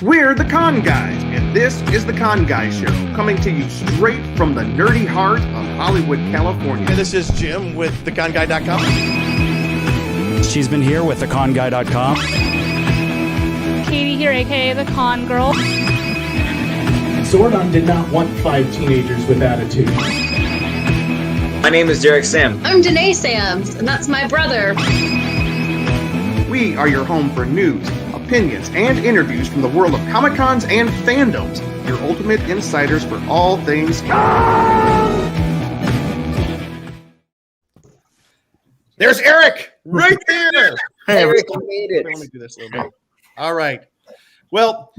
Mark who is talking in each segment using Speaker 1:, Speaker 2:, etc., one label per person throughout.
Speaker 1: We're the Con Guys, and this is the Con Guys Show, coming to you straight from the nerdy heart of Hollywood, California.
Speaker 2: And this is Jim with theconguy.com.
Speaker 3: She's been here with theconguy.com.
Speaker 4: Katie here, aka the Con Girl.
Speaker 5: Zordon did not want 5 teenagers with attitude.
Speaker 6: My name is Derek Sam.
Speaker 7: I'm naysayers, and that's my brother.
Speaker 1: We are your home for news, opinions, and interviews from the world of Comic-Cons and fandoms. Your ultimate insiders for all things con.
Speaker 2: There's Eric right there.
Speaker 6: Hey,
Speaker 2: Eric,
Speaker 6: we made it.
Speaker 2: let me do this a little bit. All right. Well,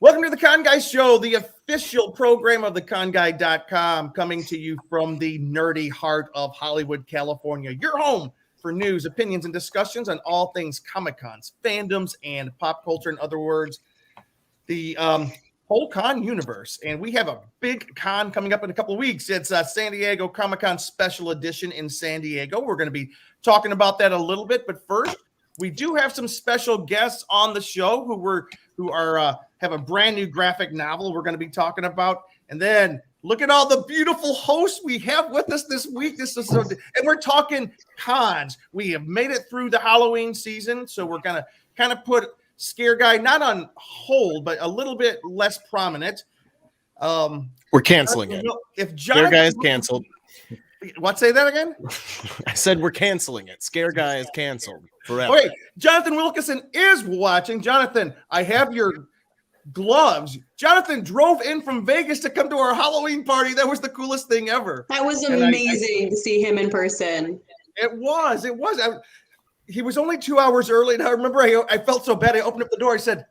Speaker 2: welcome to the Con Guy Show, the official program of theconguy.com, coming to you from the nerdy heart of Hollywood, California. Your home for news, opinions, and discussions on all things Comic-Cons, fandoms, and pop culture. In other words, the whole con universe. And we have a big con coming up in a couple of weeks. It's San Diego Comic-Con Special Edition in San Diego. We're going to be talking about that a little bit. But first, we do have some special guests on the show who have a brand new graphic novel we're going to be talking about. And then look at all the beautiful hosts we have with us this week. This is and we're talking cons. We have made it through the Halloween season, so we're gonna kind of put Scare Guy not on hold, but a little bit less prominent.
Speaker 8: We're canceling it.
Speaker 2: If
Speaker 8: Scare Guy is canceled.
Speaker 2: What? Say that again?
Speaker 8: I said we're canceling it. Scare Guy is canceled forever.
Speaker 2: Okay, Jonathan Wilkinson is watching. Jonathan, I have your gloves. Jonathan drove in from Vegas to come to our Halloween party. That was the coolest thing ever.
Speaker 7: That was amazing to see him in person.
Speaker 2: It was. He was only 2 hours early, and I remember I felt so bad. I opened up the door. I said,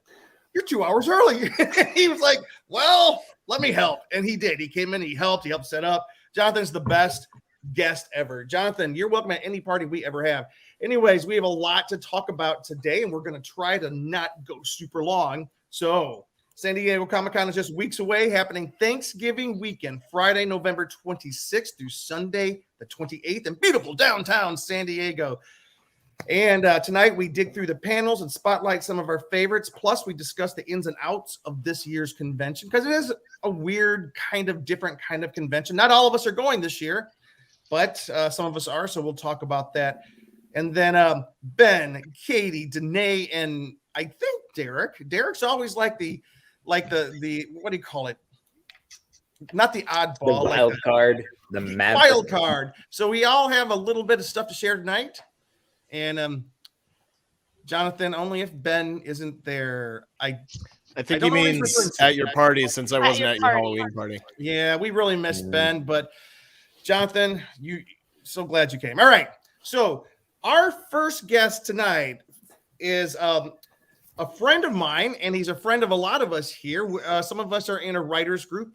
Speaker 2: "You're 2 hours early." He was like, "Well, let me help," and he did. He came in, he helped set up. Jonathan's the best guest ever. Jonathan, you're welcome at any party we ever have. Anyways, we have a lot to talk about today, and we're going to try to not go super long. So, San Diego Comic-Con is just weeks away, happening Thanksgiving weekend, Friday, November 26th through Sunday, the 28th, in beautiful downtown San Diego. And tonight we dig through the panels and spotlight some of our favorites. Plus, we discuss the ins and outs of this year's convention, because it is a weird, different kind of convention. Not all of us are going this year, but some of us are, so we'll talk about that. And then Ben, Katie, Danae, and I think Derek. Derek's always like the what do you call it? Not the oddball.
Speaker 6: The wild card. The
Speaker 2: wild card. So we all have a little bit of stuff to share tonight. And Jonathan, only if Ben isn't there. I
Speaker 8: think he means at your party, since I wasn't at your Halloween party.
Speaker 2: Yeah, we really missed Ben, but Jonathan, so glad you came. All right. So our first guest tonight is a friend of mine, and he's a friend of a lot of us here. Some of us are in a writers group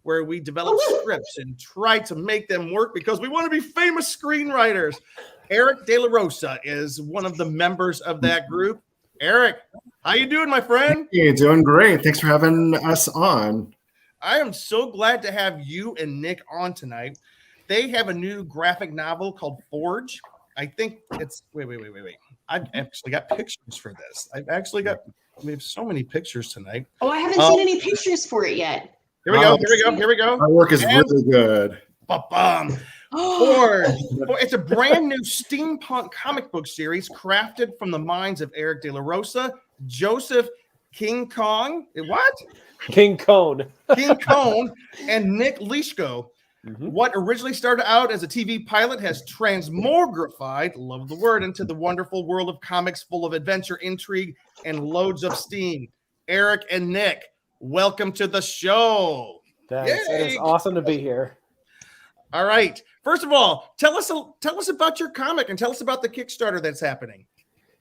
Speaker 2: where we develop scripts and try to make them work because we want to be famous screenwriters. Eric De La Rosa is one of the members of that group. Eric, how you doing, my friend?
Speaker 9: Hey, doing great. Thanks for having us on.
Speaker 2: I am so glad to have you and Nick on tonight. They have a new graphic novel called Forge. I think it's wait. I've actually got pictures for this. We have so many pictures tonight.
Speaker 7: Oh, I haven't seen any pictures for it yet.
Speaker 2: Here we go.
Speaker 9: Our work is really good.
Speaker 2: Forge. It's a brand new steampunk comic book series crafted from the minds of Eric De La Rosa, Joseph King Kong,
Speaker 10: King Cone,
Speaker 2: and Nick Lishko. What originally started out as a TV pilot has transmogrified, love the word, into the wonderful world of comics full of adventure, intrigue, and loads of steam. Eric and Nick, welcome to the show.
Speaker 10: Thanks. It is awesome to be here.
Speaker 2: All right. First of all, tell us about your comic and tell us about the Kickstarter that's happening.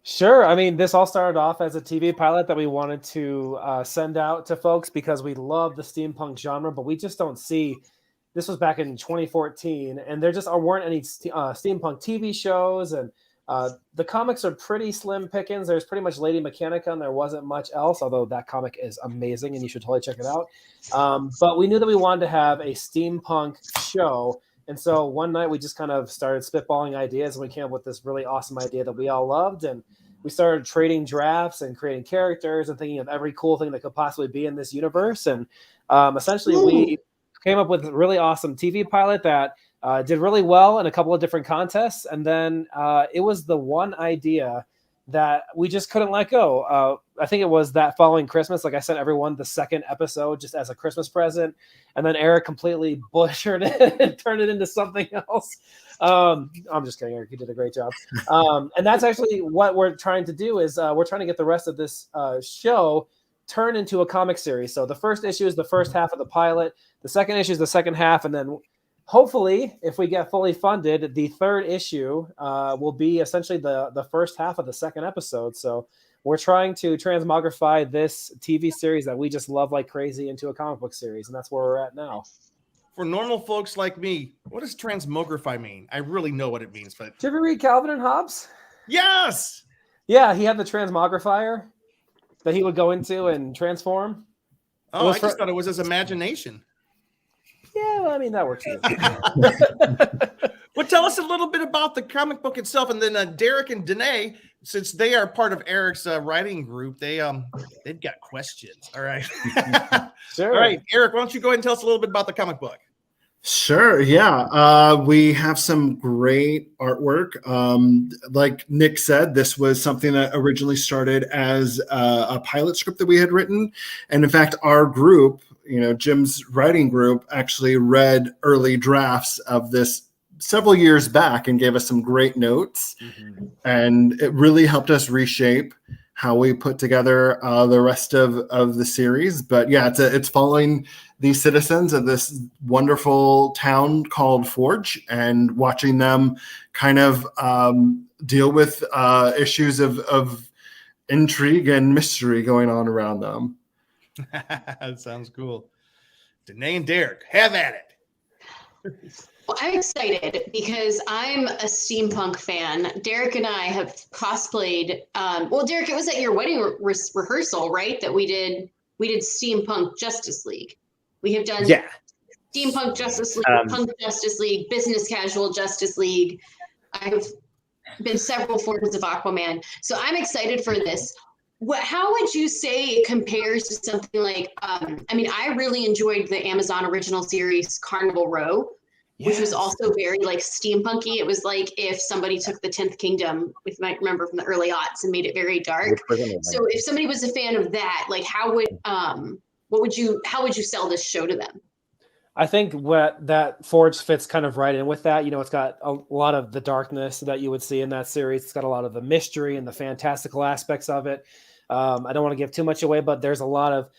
Speaker 10: Sure. I mean, this all started off as a TV pilot that we wanted to send out to folks because we love the steampunk genre, but we just don't see. This was back in 2014, and there just weren't any steampunk TV shows, and The comics are pretty slim pickings. There's pretty much Lady Mechanica, and there wasn't much else, although that comic is amazing, and you should totally check it out. But we knew that we wanted to have a steampunk show, and so one night we just kind of started spitballing ideas, and we came up with this really awesome idea that we all loved, and we started trading drafts and creating characters and thinking of every cool thing that could possibly be in this universe. And essentially, we came up with a really awesome TV pilot that did really well in a couple of different contests. And then it was the one idea that we just couldn't let go. I think it was that following Christmas. Like I sent everyone the second episode just as a Christmas present. And then Eric completely butchered it and turned it into something else. I'm just kidding, Eric. You did a great job. And that's actually what we're trying to do is we're trying to get the rest of this show turned into a comic series. So the first issue is the first half of the pilot. The second issue is the second half. And then hopefully, if we get fully funded, the third issue will be essentially the first half of the second episode. So we're trying to transmogrify this TV series that we just love like crazy into a comic book series. And that's where we're at now.
Speaker 2: For normal folks like me, what does transmogrify mean? I really know what it means, but
Speaker 10: did you ever read Calvin and Hobbes?
Speaker 2: Yes.
Speaker 10: Yeah, he had the transmogrifier that he would go into and transform.
Speaker 2: Oh, I just thought it was his imagination.
Speaker 10: Yeah, well, I mean, that works too.
Speaker 2: Well, tell us a little bit about the comic book itself, and then Derek and Danae, since they are part of Eric's writing group, they've got questions. All right.
Speaker 10: Sure.
Speaker 2: All right, Eric, why don't you go ahead and tell us a little bit about the comic book?
Speaker 9: Sure. Yeah. We have some great artwork. Like Nick said, this was something that originally started as a pilot script that we had written. And in fact, our group, Jim's writing group, actually read early drafts of this several years back and gave us some great notes. Mm-hmm. And it really helped us reshape how we put together the rest of the series. But yeah, it's following these citizens of this wonderful town called Forge and watching them kind of deal with issues of intrigue and mystery going on around them.
Speaker 2: That sounds cool. Danae and Derek, have at it.
Speaker 7: Well, I'm excited because I'm a steampunk fan. Derek and I have cosplayed. Well, Derek, it was at your wedding rehearsal, right? That we did Steampunk Justice League. We have done Steampunk Justice League, Punk Justice League, Business Casual Justice League. I've been several forms of Aquaman. So I'm excited for this. How would you say it compares to something like, I really enjoyed the Amazon original series Carnival Row, which was also very like steampunky. It was like if somebody took the 10th Kingdom, if you might remember from the early aughts, and made it very dark. So if somebody was a fan of that, like how would you sell this show to them?
Speaker 10: I think what that Forge fits kind of right in with that. It's got a lot of the darkness that you would see in that series. It's got a lot of the mystery and the fantastical aspects of it. I don't want to give too much away, but there's a lot of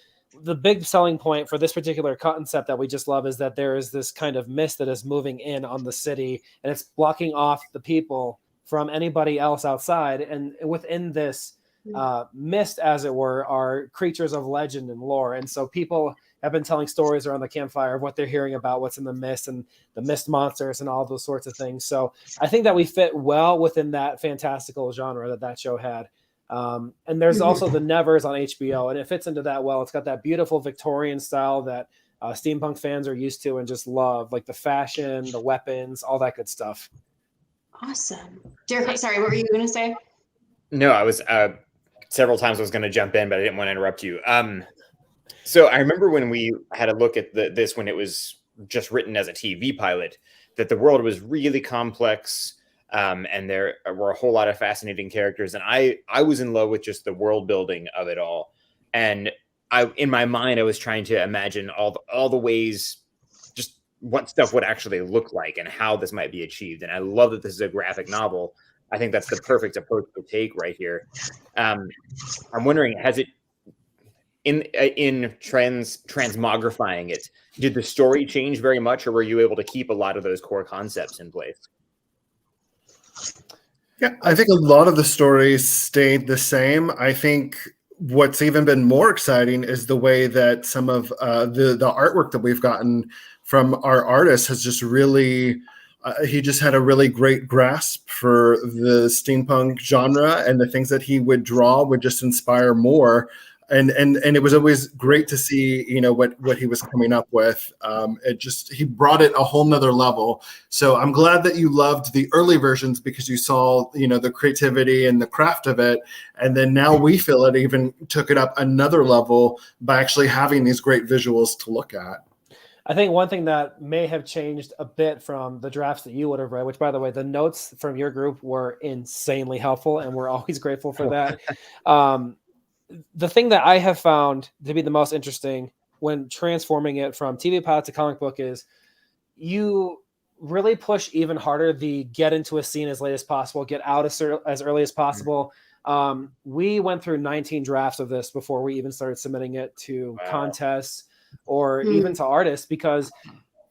Speaker 10: the big selling point for this particular concept that we just love is that there is this kind of mist that is moving in on the city and it's blocking off the people from anybody else outside. And within this mist, as it were, are creatures of legend and lore. And so people have been telling stories around the campfire of what they're hearing about what's in the mist and the mist monsters and all those sorts of things. So I think that we fit well within that fantastical genre that show had. And there's also the Nevers on HBO, and it fits into that well. It's got that beautiful Victorian style that steampunk fans are used to and just love, like the fashion, the weapons, all that good stuff.
Speaker 7: Awesome. Derek, I'm sorry, what were you going to say?
Speaker 6: No, I was several times I was going to jump in, but I didn't want to interrupt you. So I remember when we had a look at this when it was just written as a TV pilot, that the world was really complex. And there were a whole lot of fascinating characters. And I was in love with just the world building of it all. And in my mind, I was trying to imagine all the ways, just what stuff would actually look like and how this might be achieved. And I love that this is a graphic novel. I think that's the perfect approach to take right here. I'm wondering, has it, in transmogrifying it, did the story change very much, or were you able to keep a lot of those core concepts in place?
Speaker 9: Yeah, I think a lot of the stories stayed the same. I think what's even been more exciting is the way that some of the artwork that we've gotten from our artists has just really he just had a really great grasp for the steampunk genre, and the things that he would draw would just inspire more. And it was always great to see, what he was coming up with. He brought it a whole nother level. So I'm glad that you loved the early versions, because you saw, the creativity and the craft of it. And then now we feel it even took it up another level by actually having these great visuals to look at.
Speaker 10: I think one thing that may have changed a bit from the drafts that you would have read, which, by the way, the notes from your group were insanely helpful, and we're always grateful for that. The thing that I have found to be the most interesting when transforming it from TV pilot to comic book is you really push even harder the get into a scene as late as possible, get out as early as possible. We went through 19 drafts of this before we even started submitting it to contests or even to artists, because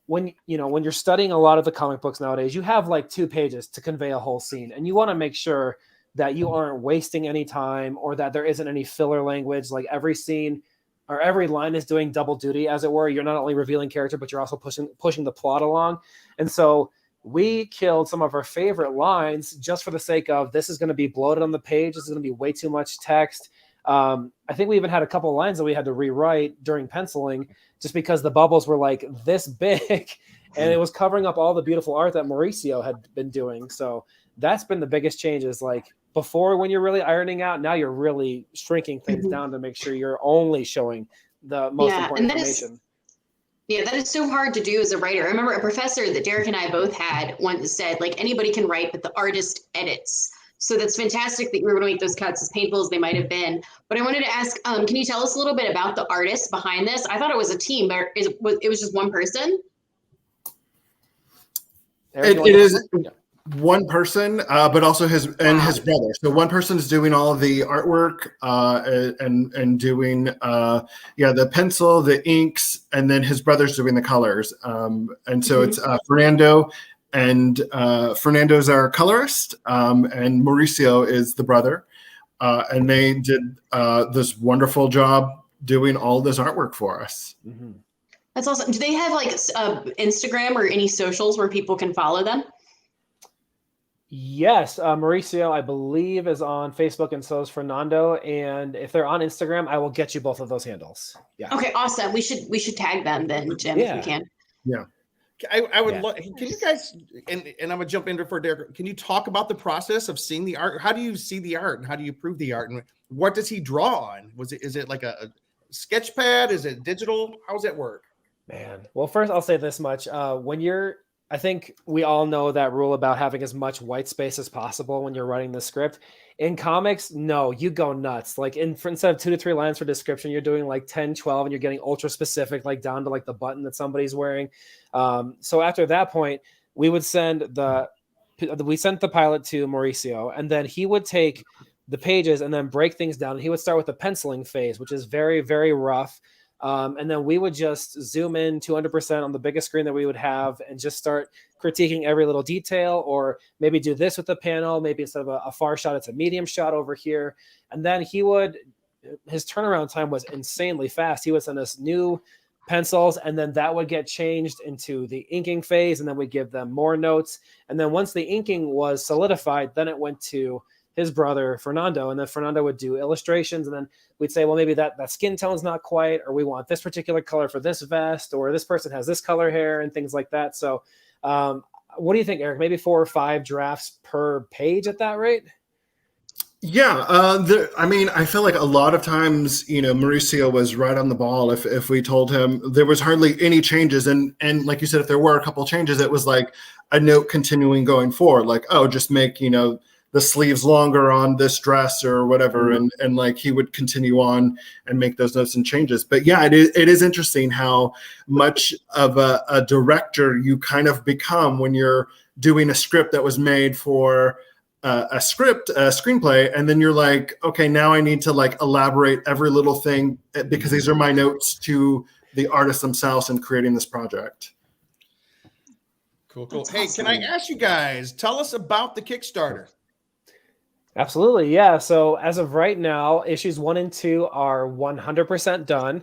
Speaker 10: when you're studying a lot of the comic books nowadays, you have like 2 pages to convey a whole scene, and you want to make sure that you aren't wasting any time, or that there isn't any filler language. Like every scene or every line is doing double duty, as it were. You're not only revealing character, but you're also pushing the plot along. And so we killed some of our favorite lines just for the sake of, this is going to be bloated on the page. This is going to be way too much text. I think we even had a couple of lines that we had to rewrite during penciling, just because the bubbles were like this big and it was covering up all the beautiful art that Mauricio had been doing. So that's been the biggest changes. Like before, when you're really ironing out, now you're really shrinking things down to make sure you're only showing the most important information.
Speaker 7: That is so hard to do as a writer. I remember a professor that Derek and I both had once said, like, anybody can write, but the artist edits. So that's fantastic that you were going to make those cuts, as painful as they might have been. But I wanted to ask, can you tell us a little bit about the artists behind this? I thought it was a team, but it was just one person?
Speaker 9: It is one person, but also his brother. So one person is doing all of the artwork and doing the pencil, the inks, and then his brother's doing the colors. And so it's Fernando, and Fernando's our colorist, and Mauricio is the brother, and they did this wonderful job doing all this artwork for us.
Speaker 7: That's awesome. Do they have like Instagram or any socials where people can follow them?
Speaker 10: Yes, Mauricio, I believe, is on Facebook, and so is Fernando. And if they're on Instagram, I will get you both of those handles. Yeah.
Speaker 7: Okay, awesome. We should tag them then, Jim, if we can.
Speaker 9: Yeah.
Speaker 2: I would love. Can you guys, and I'm gonna jump into for Derek. Can you talk about the process of seeing the art? How do you see the art, and how do you prove the art? And what does he draw on? Is it like a sketch pad? Is it digital? How does that work?
Speaker 10: Man, well, first I'll say this much: I think we all know that rule about having as much white space as possible when you're writing the script. In comics, no, you go nuts. Like instead of 2 to 3 lines for description, you're doing like 10, 12, and you're getting ultra specific, like down to like the button that somebody's wearing. So after that point, we sent the pilot to Mauricio, and then he would take the pages and then break things down. And he would start with the penciling phase, which is very, very rough. And then we would just zoom in 200% on the biggest screen that we would have and just start critiquing every little detail, or maybe do this with the panel. Maybe instead of a far shot, it's a medium shot over here. And then his turnaround time was insanely fast. He would send us new pencils, and then that would get changed into the inking phase. And then we'd give them more notes. And then once the inking was solidified, then it went to his brother, Fernando, and then Fernando would do illustrations, and then we'd say, well, maybe that skin tone's not quite, or we want this particular color for this vest, or this person has this color hair, and things like that. So what do you think, Eric? Maybe 4 or 5 drafts per page at that rate?
Speaker 9: Yeah, I feel like a lot of times, Mauricio was right on the ball. If we told him there was hardly any changes, and like you said, if there were a couple changes, it was like a note continuing going forward, like, oh, just make, the sleeves longer on this dress or whatever. And like he would continue on and make those notes and changes. But yeah, it is interesting how much of a director you kind of become when you're doing a script that was made for a screenplay. And then you're like, okay, now I need to like elaborate every little thing because these are my notes to the artists themselves in creating this project.
Speaker 2: Cool. Hey, can I ask you guys, tell us about the Kickstarter?
Speaker 10: Absolutely. Yeah. So as of right now, issues 1 and 2 are 100% done.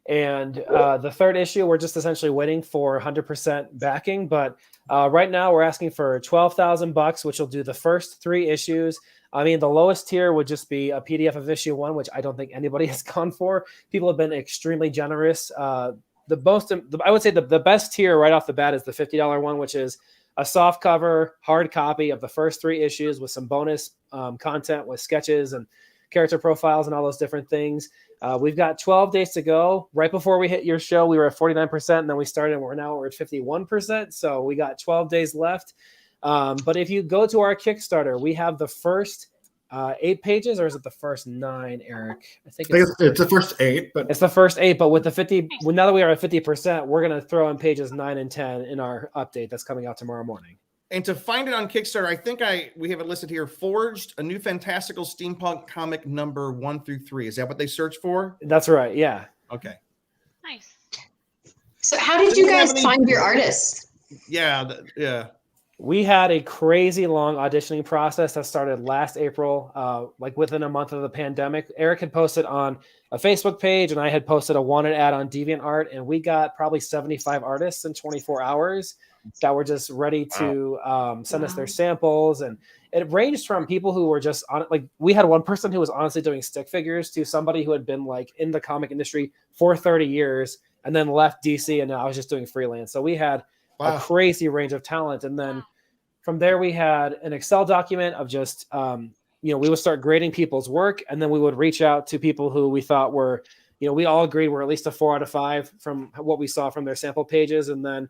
Speaker 10: And the third issue, we're just essentially waiting for 100% backing. But right now, we're asking for $12,000, which will do the first 3 issues. I mean, the lowest tier would just be a PDF of issue 1, which I don't think anybody has gone for. People have been extremely generous. I would say the best tier right off the bat is the $50 one, which is a soft cover, hard copy of the first 3 issues with some bonus content with sketches and character profiles and all those different things. We've got 12 days to go. Right before we hit your show, we were at 49%, and then we started, and we're at 51%. So we got 12 days left. But if you go to our Kickstarter, we have the first 8 pages, or is it the first 9, Eric? I think
Speaker 9: it's the first 8, but
Speaker 10: it's the first 8. But with the 50, now that we are at 50%, we're going to throw in pages 9 and 10 in our update that's coming out tomorrow morning.
Speaker 2: And to find it on Kickstarter, I think we have it listed here. Forged, a new fantastical steampunk comic number 1 through 3. Is that what they search for?
Speaker 10: That's right. Yeah.
Speaker 2: Okay.
Speaker 4: Nice.
Speaker 7: So how did you guys find your artists?
Speaker 2: Yeah.
Speaker 10: We had a crazy long auditioning process that started last April, like within a month of the pandemic. Eric had posted on a Facebook page, and I had posted a wanted ad on DeviantArt, and we got probably 75 artists in 24 hours that were just ready to send us their samples. And it ranged from people who were just on, like, we had one person who was honestly doing stick figures to somebody who had been like in the comic industry for 30 years and then left DC, and now I was just doing freelance. So we had a crazy range of talent. And then from there, we had an Excel document of just, we would start grading people's work, and then we would reach out to people who we thought were, we all agreed were at least a 4 out of 5 from what we saw from their sample pages. And then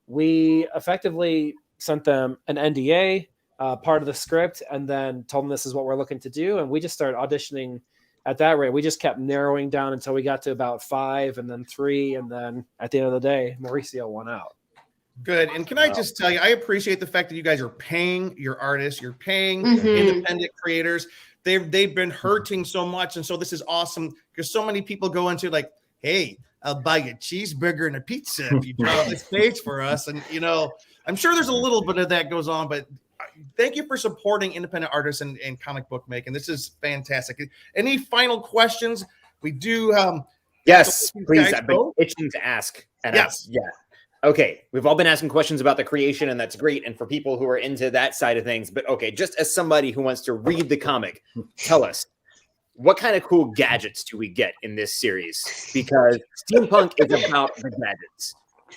Speaker 10: we effectively sent them an NDA, part of the script, and then told them this is what we're looking to do. And we just started auditioning at that rate. We just kept narrowing down until we got to about 5 and then 3. And then at the end of the day, Mauricio won out.
Speaker 2: Good. And can I just tell you, I appreciate the fact that you guys are paying your artists, you're paying independent creators. They've been hurting so much. And so this is awesome because so many people go into like, hey, I'll buy you a cheeseburger and a pizza if you draw this page for us. And, I'm sure there's a little bit of that goes on, but thank you for supporting independent artists and comic book making. This is fantastic. Any final questions? We do.
Speaker 6: Yes, please. I've been itching to ask. And
Speaker 2: yes.
Speaker 6: Yeah. Okay, we've all been asking questions about the creation, and that's great. And for people who are into that side of things, but okay, just as somebody who wants to read the comic, tell us, what kind of cool gadgets do we get in this series? Because steampunk is about the gadgets.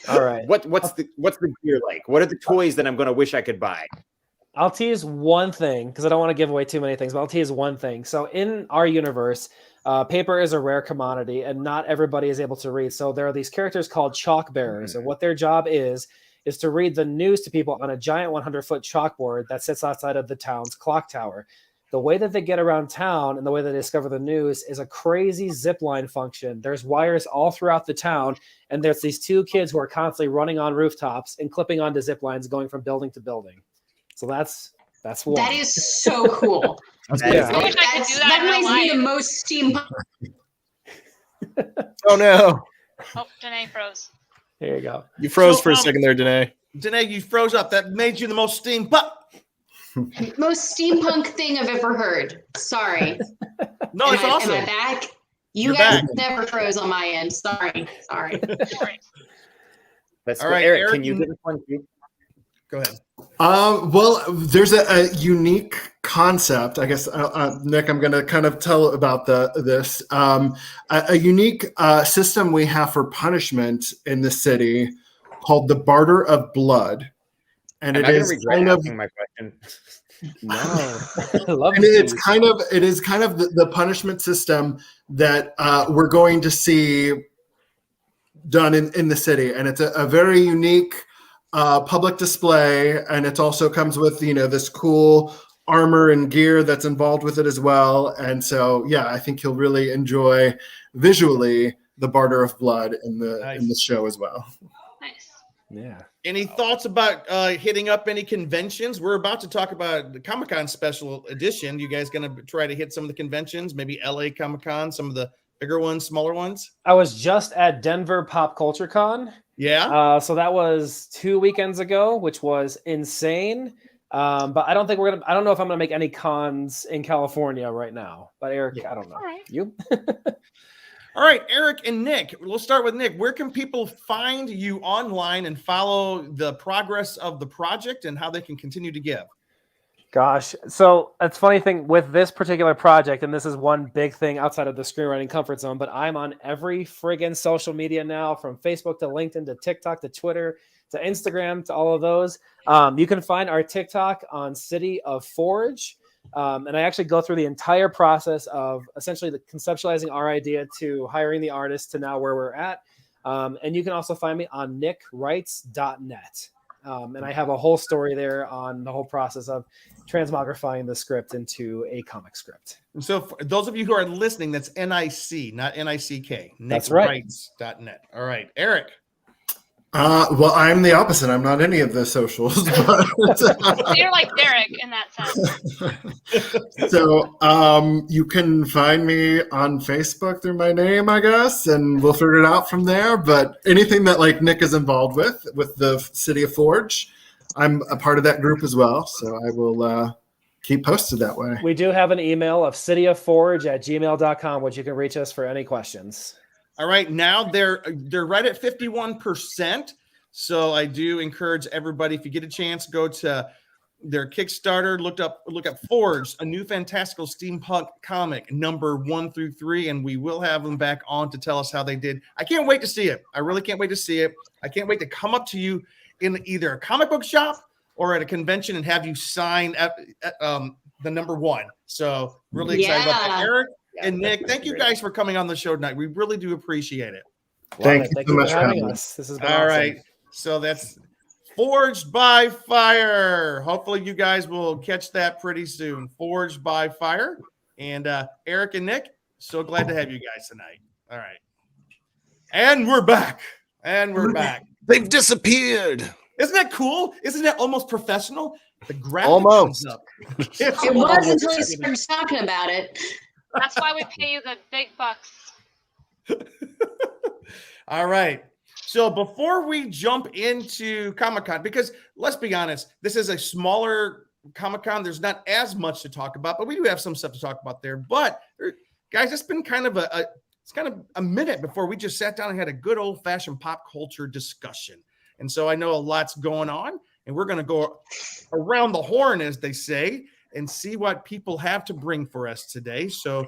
Speaker 10: All right.
Speaker 6: What's the gear like? What are the toys that I'm going to wish I could buy?
Speaker 10: I'll tease one thing because I don't want to give away too many things, but I'll tease one thing. So in our universe, paper is a rare commodity, and not everybody is able to read. So there are these characters called chalk bearers, and what their job is to read the news to people on a giant 100-foot chalkboard that sits outside of the town's clock tower. The way that they get around town and the way that they discover the news is a crazy zip line function. There's wires all throughout the town, and there's these 2 kids who are constantly running on rooftops and clipping onto zip lines going from building to building. So that's one.
Speaker 7: That is so cool.
Speaker 4: I wish I could do that.
Speaker 7: That reminds me the most steampunk.
Speaker 8: Oh no!
Speaker 4: Oh, Danae froze.
Speaker 10: There you go.
Speaker 8: You froze for a second there, Danae.
Speaker 2: Danae, you froze up. That made you the most steampunk.
Speaker 7: Most steampunk thing I've ever heard. Sorry.
Speaker 2: No, it's awesome.
Speaker 7: Am I back? You
Speaker 2: You're
Speaker 7: guys
Speaker 2: back.
Speaker 7: never froze on my end. Sorry.
Speaker 6: That's
Speaker 2: all right,
Speaker 6: Eric, can you give us one too?
Speaker 2: Go ahead.
Speaker 9: Well, there's a unique concept. I guess, Nick, I'm going to kind of tell about this. A unique system we have for punishment in the city called the Barter of Blood. And it is kind of
Speaker 6: my question.
Speaker 10: No.
Speaker 9: And it is kind of the punishment system that we're going to see done in the city. And it's a very unique public display, and it also comes with this cool armor and gear that's involved with it as well. And so I think you'll really enjoy visually the Barter of Blood in the show as well.
Speaker 4: Nice.
Speaker 10: Yeah.
Speaker 2: Any thoughts about hitting up any conventions? We're about to talk about the Comic-Con special edition. You guys gonna try to hit some of the conventions, maybe LA Comic-Con, some of the bigger ones, smaller ones?
Speaker 10: I was just at Denver Pop Culture Con.
Speaker 2: Yeah.
Speaker 10: So that was 2 weekends ago, which was insane. But I don't think I don't know if I'm gonna make any cons in California right now. But Eric, I don't know.
Speaker 4: All right.
Speaker 10: You?
Speaker 2: All right, Eric and Nick, we'll start with Nick. Where can people find you online and follow the progress of the project and how they can continue to give?
Speaker 10: Gosh, so that's funny thing with this particular project, and this is one big thing outside of the screenwriting comfort zone, but I'm on every friggin' social media now, from Facebook to LinkedIn to TikTok to Twitter to Instagram to all of those. You can find our TikTok on City of Forge. And I actually go through the entire process of essentially conceptualizing our idea to hiring the artist to now where we're at. And you can also find me on nickwrites.net. And I have a whole story there on the whole process of transmogrifying the script into a comic script.
Speaker 2: And so for those of you who are listening, that's NIC, not NICK.
Speaker 10: That's right.
Speaker 2: Nickwrites.net. All right, Eric.
Speaker 9: Well, I'm the opposite. I'm not any of the socials. But,
Speaker 4: So you're like Derek in that sense.
Speaker 9: so you can find me on Facebook through my name, I guess, and we'll figure it out from there. But anything that like Nick is involved with the City of Forge, I'm a part of that group as well. So I will keep posted that way.
Speaker 10: We do have an email of cityofforge@gmail.com, which you can reach us for any questions.
Speaker 2: All right, now they're right at 51%. So I do encourage everybody, if you get a chance, go to their Kickstarter, look up Forge, a new fantastical steampunk comic, number 1 through 3, and we will have them back on to tell us how they did. I can't wait to see it. I really can't wait to see it. I can't wait to come up to you in either a comic book shop or at a convention and have you sign the number 1. So really excited about that, Eric. And Nick, thank you guys for coming on the show tonight. We really do appreciate it.
Speaker 9: Thank you
Speaker 10: Thank
Speaker 9: so
Speaker 10: you
Speaker 9: much
Speaker 10: for having us. This has been
Speaker 2: All
Speaker 10: awesome.
Speaker 2: right. So that's Forged by Fire. Hopefully you guys will catch that pretty soon. Forged by Fire. And Eric and Nick, so glad to have you guys tonight. All right. And we're back.
Speaker 8: They've disappeared.
Speaker 2: Isn't that cool? Isn't that almost professional? The graphic
Speaker 8: Almost.
Speaker 2: comes up.
Speaker 7: It was until you started talking about it.
Speaker 4: That's why we pay you the big bucks.
Speaker 2: All right. So before we jump into Comic-Con, because let's be honest, this is a smaller Comic-Con. There's not as much to talk about, but we do have some stuff to talk about there. But guys, it's been kind of a minute before we just sat down and had a good old-fashioned pop culture discussion. And so I know a lot's going on, and we're going to go around the horn, as they say, and see what people have to bring for us today. So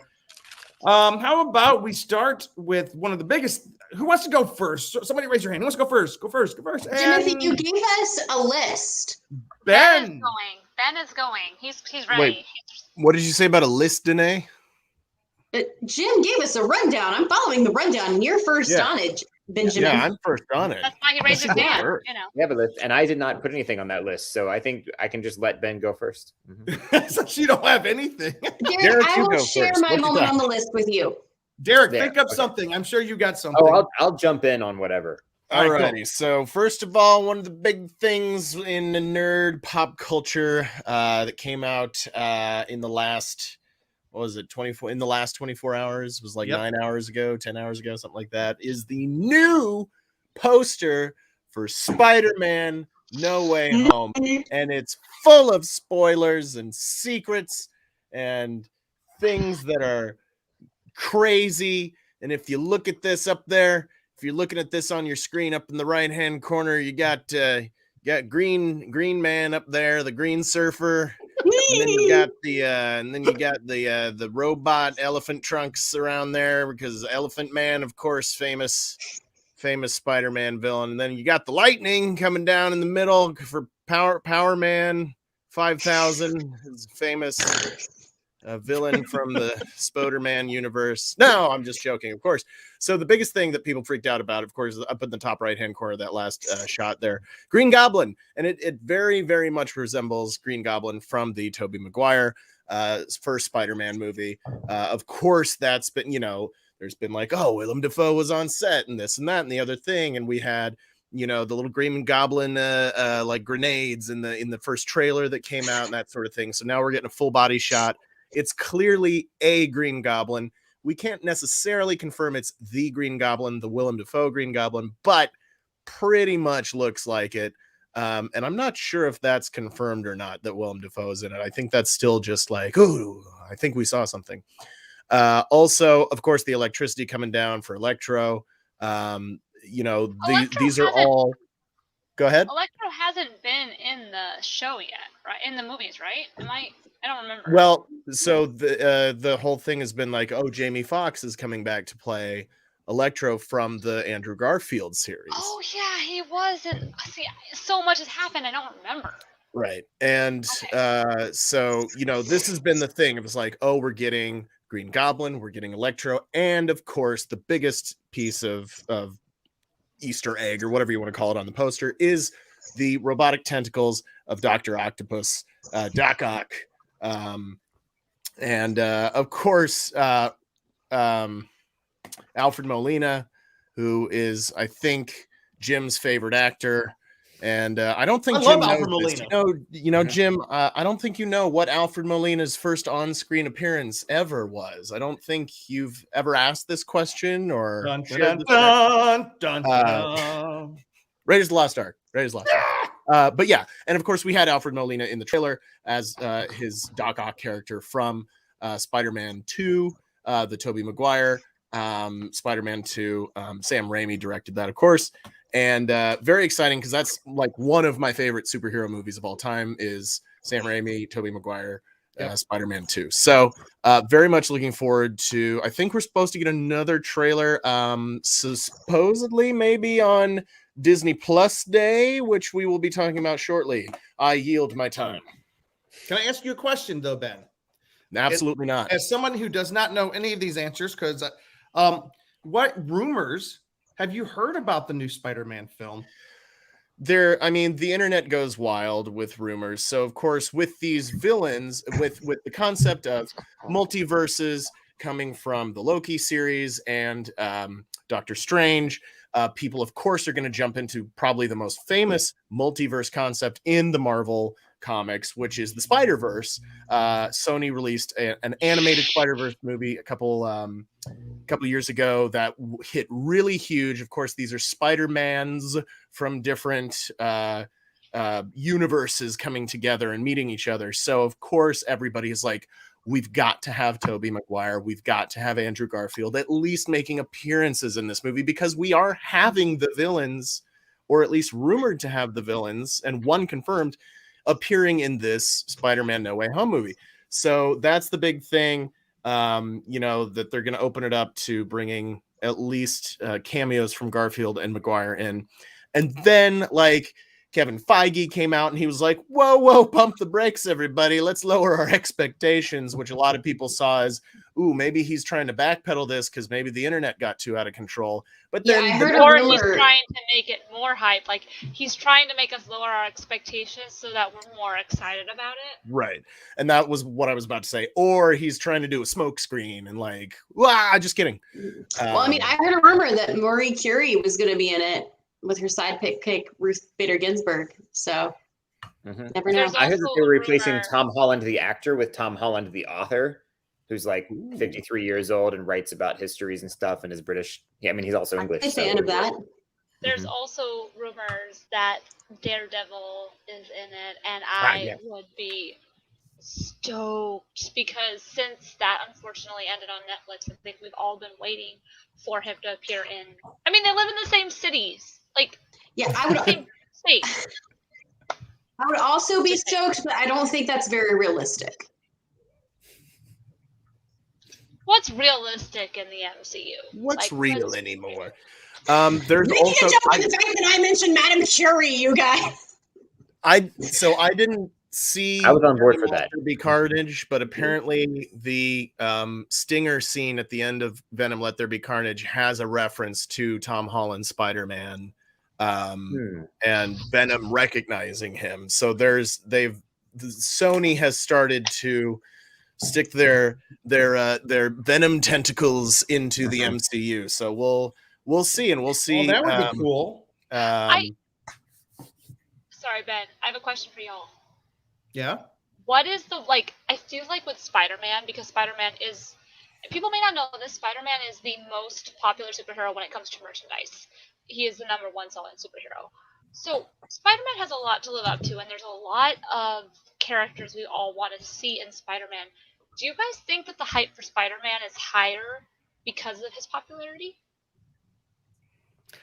Speaker 2: how about we start with one of the biggest? Who wants to go first? Somebody raise your hand. Who wants to go first? Go first.
Speaker 7: Timothy, you gave us a list.
Speaker 2: Ben
Speaker 4: is going. He's ready.
Speaker 8: Wait, what did you say about a list, Danae?
Speaker 7: Jim gave us a rundown. I'm following the rundown, and you're first on it, Benjamin.
Speaker 8: Yeah, I'm first on it.
Speaker 4: That's why he raised his hand.
Speaker 6: Sure.
Speaker 4: You know.
Speaker 6: We have a list, and I did not put anything on that list, so I think I can just let Ben go first.
Speaker 2: So you don't have anything.
Speaker 7: Derek, I will share my moment on the list with you.
Speaker 2: Derek, think up something. I'm sure you got something.
Speaker 6: Oh, I'll jump in on whatever.
Speaker 8: Alrighty. So first of all, one of the big things in the nerd pop culture that came out in the last, what was it, 24 in the last 24 hours, was like 9 hours ago, 10 hours ago, something like that, is the new poster for Spider-Man No Way Home. And it's full of spoilers and secrets and things that are crazy. And if you look at this up there, if you're looking at this on your screen up in the right hand corner, you got green man up there, the green surfer, and then you got the robot elephant trunks around there, because Elephant Man, of course, famous Spider-Man villain. And then you got the lightning coming down in the middle for Power Man 5000, his famous villain from the SpiderMan universe. No, I'm just joking, of course. So the biggest thing that people freaked out about, of course, is up in the top right-hand corner, that last shot there, Green Goblin. And it very, very much resembles Green Goblin from the Tobey Maguire first Spider-Man movie. Of course, that's been, there's been like, oh, Willem Dafoe was on set and this and that and the other thing. And we had, the little Green Goblin like grenades in the first trailer that came out and that sort of thing. So now we're getting a full body shot. It's clearly a Green Goblin. We can't necessarily confirm it's the Green Goblin, the Willem Dafoe Green Goblin, but pretty much looks like it. And I'm not sure if that's confirmed or not that Willem Dafoe is in it. I think that's still just like, oh, I think we saw something. Also, of course, the electricity coming down for Electro. These are all. Go ahead.
Speaker 4: Electro hasn't been in the show yet, right? In the movies, right? I don't remember.
Speaker 8: Well, so the whole thing has been like, oh, Jamie Foxx is coming back to play Electro from the Andrew Garfield series.
Speaker 4: Oh yeah, he was. And see, so much has happened. I don't remember.
Speaker 8: Right. And so, this has been the thing. It was like, oh, we're getting Green Goblin, we're getting Electro, and of course, the biggest piece of Easter egg or whatever you want to call it on the poster is the robotic tentacles of Dr. Octopus, Doc Ock. Of course, Alfred Molina, who is, I think, Jim's favorite actor. And I don't think Jim knows
Speaker 2: Alfred
Speaker 8: this.
Speaker 2: Molina.
Speaker 8: Jim, I don't think you know what Alfred Molina's first on-screen appearance ever was. I don't think you've ever asked this question or
Speaker 2: Dun,
Speaker 8: shared
Speaker 2: dun,
Speaker 8: this
Speaker 2: dun, dun, dun.
Speaker 8: Raiders of the Lost Ark. But yeah, and of course we had Alfred Molina in the trailer as his Doc Ock character from Spider-Man 2, the Tobey Maguire Spider-Man 2. Sam Raimi directed that, of course. And very exciting because that's like one of my favorite superhero movies of all time is Sam Raimi, Tobey Maguire, Spider-Man 2. So very much looking forward to, I think we're supposed to get another trailer supposedly maybe on Disney Plus Day, which we will be talking about shortly. I yield my time.
Speaker 2: Can I ask you a question though, Ben?
Speaker 8: Absolutely not.
Speaker 2: As someone who does not know any of these answers, because what rumors have you heard about the new Spider-Man film?
Speaker 8: The internet goes wild with rumors. So, of course, with these villains, with the concept of multiverses coming from the Loki series and Doctor Strange, people, of course, are going to jump into probably the most famous multiverse concept in the Marvel comics, which is the SpiderVerse. Sony released an animated SpiderVerse movie a couple years ago that hit really huge. Of course, these are Spider-Mans from different universes coming together and meeting each other. So, of course, everybody is like, we've got to have Tobey Maguire. We've got to have Andrew Garfield at least making appearances in this movie because we are having the villains, or at least rumored to have the villains, and one confirmed, appearing in this Spider-Man No Way Home movie. So that's the big thing, that they're going to open it up to bringing at least cameos from Garfield and Maguire in. And then, like, Kevin Feige came out and he was like, whoa, pump the brakes, everybody. Let's lower our expectations, which a lot of people saw as, ooh, maybe he's trying to backpedal this because maybe the internet got too out of control. But then
Speaker 7: I heard
Speaker 4: or he's trying to make it more hype. Like, he's trying to make us lower our expectations so that we're more excited about it.
Speaker 8: Right. And that was what I was about to say. Or he's trying to do a smoke screen and like, just kidding.
Speaker 7: Well, I heard a rumor that Marie Curie was going to be in it with her sidekick Ruth Bader Ginsburg. So never know.
Speaker 6: I heard that they were replacing Tom Holland, the actor, with Tom Holland, the author, who's like 53 years old and writes about histories and stuff and is British. Yeah, he's also English.
Speaker 7: I'm a fan of that.
Speaker 4: There's also rumors that Daredevil is in it, and I would be stoked because since that unfortunately ended on Netflix, I think we've all been waiting for him to appear in. They live in the same cities.
Speaker 7: I would also be stoked, but I don't think that's very realistic.
Speaker 4: What's realistic in the MCU?
Speaker 8: What's real anymore?
Speaker 7: Making
Speaker 8: There's also
Speaker 7: a joke on the fact that I mentioned Madame Curie, you guys.
Speaker 8: I didn't see.
Speaker 6: I was on board for that.
Speaker 8: Be Carnage, but apparently the stinger scene at the end of Venom: Let There Be Carnage has a reference to Tom Holland's Spider-Man, and Venom recognizing him. So Sony has started to stick their Venom tentacles into the MCU. So we'll see, and we'll see.
Speaker 2: Well, that would be cool.
Speaker 4: Sorry, Ben. I have a question for y'all.
Speaker 2: Yeah.
Speaker 4: What is I feel like with Spider-Man, because Spider-Man is, people may not know this, Spider-Man is the most popular superhero when it comes to merchandise. He is the #1 selling superhero. So Spider-Man has a lot to live up to, and there's a lot of characters we all want to see in Spider-Man. Do you guys think that the hype for Spider-Man is higher because of his popularity?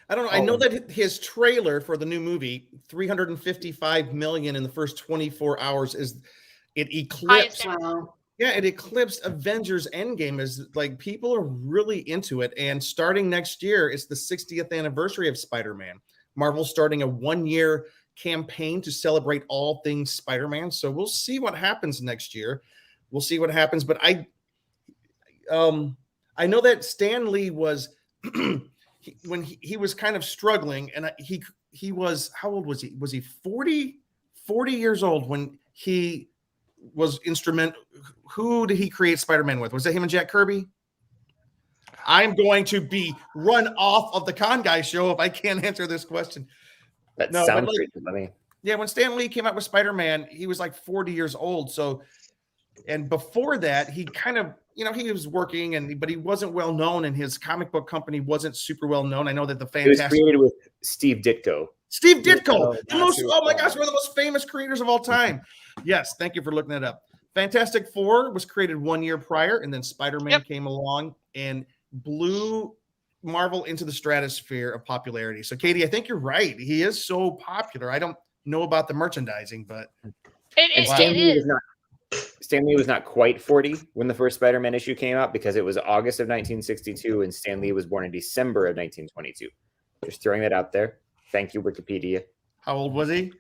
Speaker 2: I don't know. I know that his trailer for the new movie, 355 million in the first 24 hours, it eclipsed.
Speaker 7: Wow.
Speaker 2: Yeah, it eclipsed Avengers Endgame. Is like people are really into it. And starting next year, it's the 60th anniversary of Spider-Man. Marvel's starting a 1-year campaign to celebrate all things Spider-Man. So we'll see what happens next year. We'll see what happens. But I know that Stan Lee was when he was kind of struggling, and he was, how old was he? Was he 40 years old when he was instrumental? Who did he create Spider-Man with? Was that him and Jack Kirby? I'm going to be run off of the Con Guy show if I can't answer this question.
Speaker 6: That sounds pretty funny.
Speaker 2: Yeah, when Stan Lee came out with Spider-Man, he was like 40 years old. So, and before that, he kind of, he was working, but he wasn't well known, and his comic book company wasn't super well known. I know that the Fantastic.
Speaker 6: It was created with Steve Ditko.
Speaker 2: Steve Ditko, oh my gosh, one of the most famous creators of all time. Yes, thank you for looking that up. Fantastic Four was created 1 year prior, and then Spider-Man came along and blew Marvel into the stratosphere of popularity. So, Katie, I think you're right. He is so popular. I don't know about the merchandising, but
Speaker 6: Stan Lee was not quite 40 when the first Spider-Man issue came out, because it was August of 1962, and Stan Lee was born in December of 1922. Just throwing that out there. Thank you, Wikipedia.
Speaker 2: How old was he?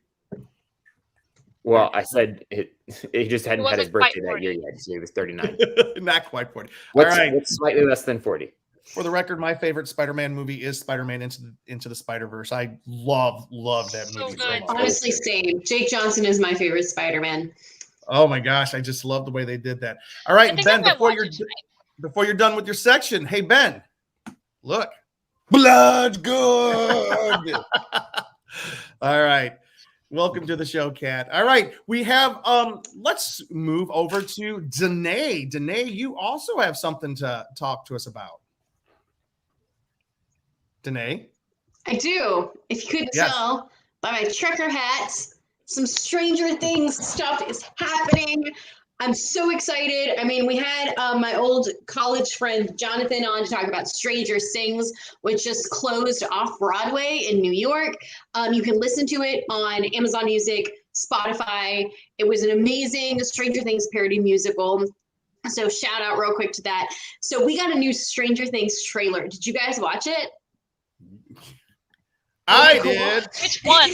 Speaker 6: Well, I said he just hadn't had his birthday that year yet, so he was 39.
Speaker 2: Not quite 40.
Speaker 6: What's slightly less than 40?
Speaker 2: For the record, my favorite Spider-Man movie is Spider-Man Into the Spider-Verse. I love that movie so much.
Speaker 7: Honestly, same. Jake Johnson is my favorite Spider-Man.
Speaker 2: Oh my gosh, I just love the way they did that. All right, Ben, before you're done with your section, hey Ben, look.
Speaker 8: Blood good.
Speaker 2: All right. Welcome to the show, Kat. All right, we have let's move over to Danae. Danae, you also have something to talk to us about. Danae?
Speaker 7: I do. If you couldn't tell by my trucker hat, some Stranger Things stuff is happening. I'm so excited. I mean, we had my old college friend Jonathan on to talk about Stranger Things, which just closed off Broadway in New York. You can listen to it on Amazon Music, Spotify. It was an amazing Stranger Things parody musical. So shout out real quick to that. So we got a new Stranger Things trailer. Did you guys watch it?
Speaker 2: I did.
Speaker 4: Which one?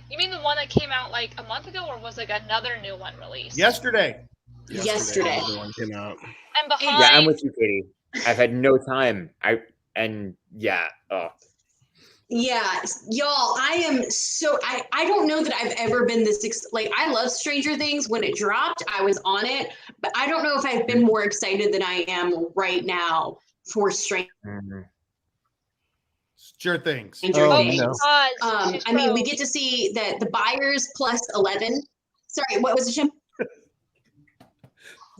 Speaker 4: You mean the one that came out like a month ago, or was like another new one released?
Speaker 2: Yesterday.
Speaker 7: Yesterday.
Speaker 8: The one came out.
Speaker 4: And behind.
Speaker 6: Yeah, I'm with you, Katie. I've had no time.
Speaker 7: Yeah, y'all, I don't know that I've ever been this, I love Stranger Things. When it dropped, I was on it, but I don't know if I've been more excited than I am right now for Stranger
Speaker 2: Things.
Speaker 7: Things. I mean, we get to see that the buyers plus 11. Sorry, what was it, Jim?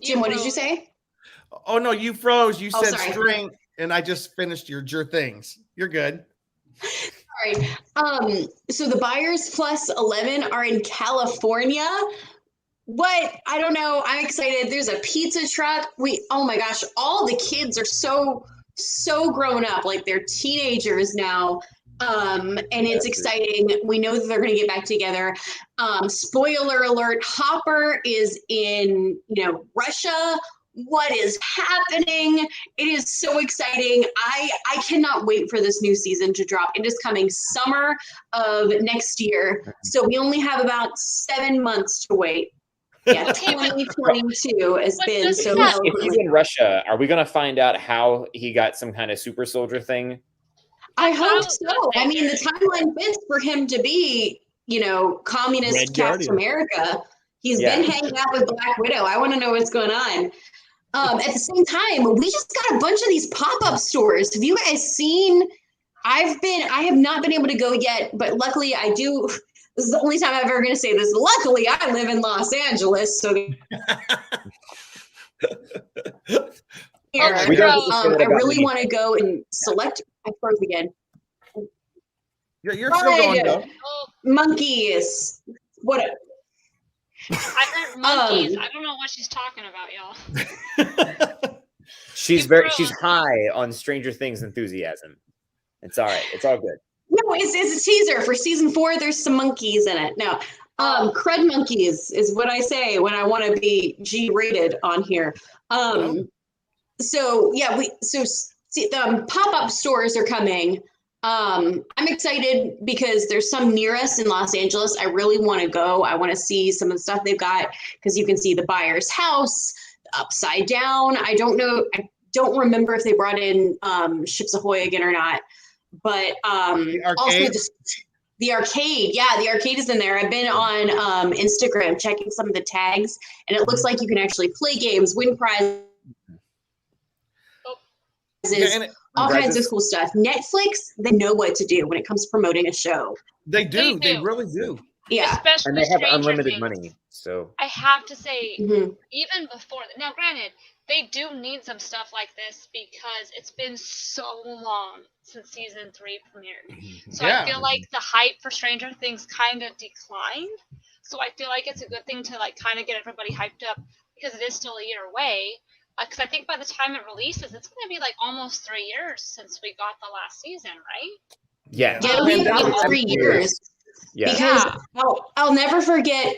Speaker 7: Jim, what did you say?
Speaker 2: Oh, no, you froze. You said
Speaker 7: sorry.
Speaker 2: string, and I just finished your Things. You're good.
Speaker 7: Sorry. So the buyers plus 11 are in California. What? I don't know. I'm excited. There's a pizza truck. Oh my gosh, all the kids are so grown up. Like they're teenagers now. And it's exciting. We know that they're going to get back together. Spoiler alert, Hopper is in, Russia. What is happening? It is so exciting. I cannot wait for this new season to drop. It is coming summer of next year. So we only have about 7 months to wait. Yeah, 2022 has been so.
Speaker 6: If he's in Russia, are we going to find out how he got some kind of super soldier thing?
Speaker 7: I hope so. I mean, the timeline fits for him to be, communist Captain America. He's been hanging out with Black Widow. I want to know what's going on. At the same time, we just got a bunch of these pop-up stores. Have you guys seen? I have not been able to go yet, but luckily I do. This is the only time I'm ever going to say this. Luckily, I live in Los Angeles, so I really want to go and select. I froze again.
Speaker 2: You're still going though.
Speaker 7: Monkeys. What?
Speaker 4: I heard monkeys. I don't know what she's talking about, y'all.
Speaker 6: She's high on Stranger Things enthusiasm. It's all right. It's all good.
Speaker 7: No, it's a teaser for season 4. There's some monkeys in it. No, crud monkeys is what I say when I want to be G-rated on here. So yeah, the pop-up stores are coming. I'm excited because there's some near us in Los Angeles. I really want to go. I want to see some of the stuff they've got because you can see the buyer's house, the Upside Down. I don't know. I don't remember if they brought in Ships Ahoy again or not. But also just the arcade. Yeah, the arcade is in there. I've been on Instagram checking some of the tags, and it looks like you can actually play games, win prizes. All kinds of cool stuff. Netflix, they know what to do when it comes to promoting a show.
Speaker 2: They do. They really do.
Speaker 7: Yeah.
Speaker 4: Especially
Speaker 6: and they have
Speaker 4: Stranger
Speaker 6: unlimited
Speaker 4: Things.
Speaker 6: money. So
Speaker 4: I have to say, even before now, granted, they do need some stuff like this because it's been so long since season 3 premiered. So I feel like the hype for Stranger Things kind of declined. So I feel like it's a good thing to like kind of get everybody hyped up because it is still a year away. Because I think by the time it releases, it's going to be like almost 3 years since we got the last season, right?
Speaker 6: Yeah,
Speaker 7: it'll be about 3 years.
Speaker 6: Yeah.
Speaker 7: Because I'll never forget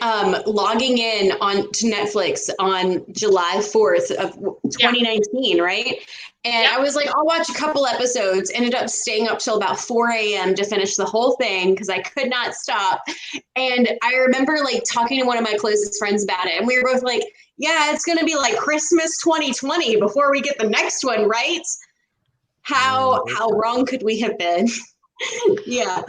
Speaker 7: logging in to Netflix on July 4th of 2019, right? And I was like, I'll watch a couple episodes. Ended up staying up till about 4 a.m. to finish the whole thing because I could not stop. And I remember like talking to one of my closest friends about it, and we were both like, yeah, it's going to be like Christmas 2020 before we get the next one, right? How wrong could we have been? Yeah,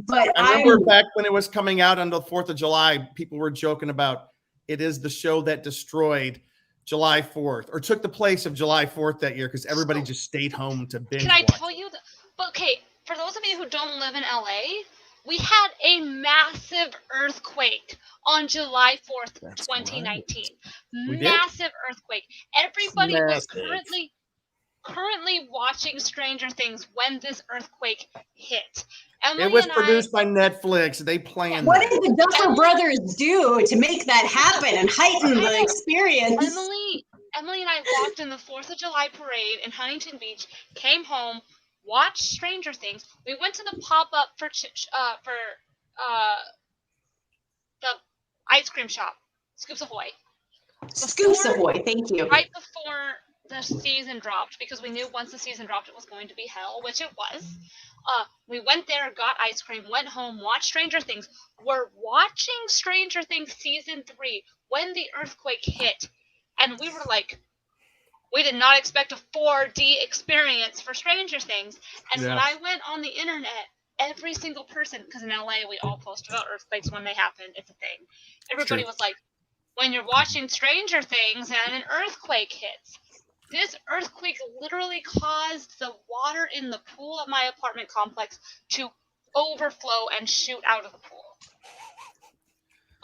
Speaker 7: but
Speaker 2: I remember back when it was coming out on the 4th of July, people were joking about it is the show that destroyed July 4th or took the place of July 4th that year because everybody just stayed home to binge.
Speaker 4: Can I tell you that? But okay, for those of you who don't live in LA, we had a massive earthquake on July 4th, 2019.
Speaker 2: Right.
Speaker 4: Massive earthquake. Everybody was currently watching Stranger Things when this earthquake hit.
Speaker 2: It was produced by Netflix. They planned.
Speaker 7: What did the Duffer Brothers do to make that happen and heighten the experience?
Speaker 4: Emily and I walked in the 4th of July parade in Huntington Beach, came home, watched Stranger Things. We went to the pop-up for the ice cream shop, Scoops Ahoy.
Speaker 7: Scoops Ahoy, thank you.
Speaker 4: Right before the season dropped, because we knew once the season dropped it was going to be hell, which it was. We went there, got ice cream, went home, watched Stranger Things. We're watching Stranger Things season 3 when the earthquake hit, and we were like, we did not expect a 4D experience for Stranger Things. And when I went on the internet, every single person, because in LA we all post about earthquakes when they happen, it's a thing. Everybody was like, when you're watching Stranger Things and an earthquake hits. This earthquake literally caused the water in the pool at my apartment complex to overflow and shoot out of the pool.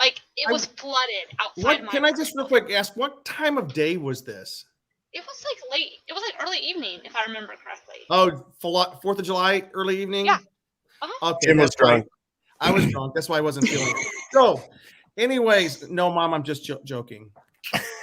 Speaker 4: Like, it was flooded outside my
Speaker 2: Can I just real quick ask, what time of day was this?
Speaker 4: It was like late. It was like early evening, if I remember correctly.
Speaker 2: Oh, 4th of July, early evening?
Speaker 4: Yeah.
Speaker 2: Okay,
Speaker 8: Tim was drunk.
Speaker 2: I was drunk. That's why I wasn't feeling it. So, anyways, no, Mom, I'm just joking.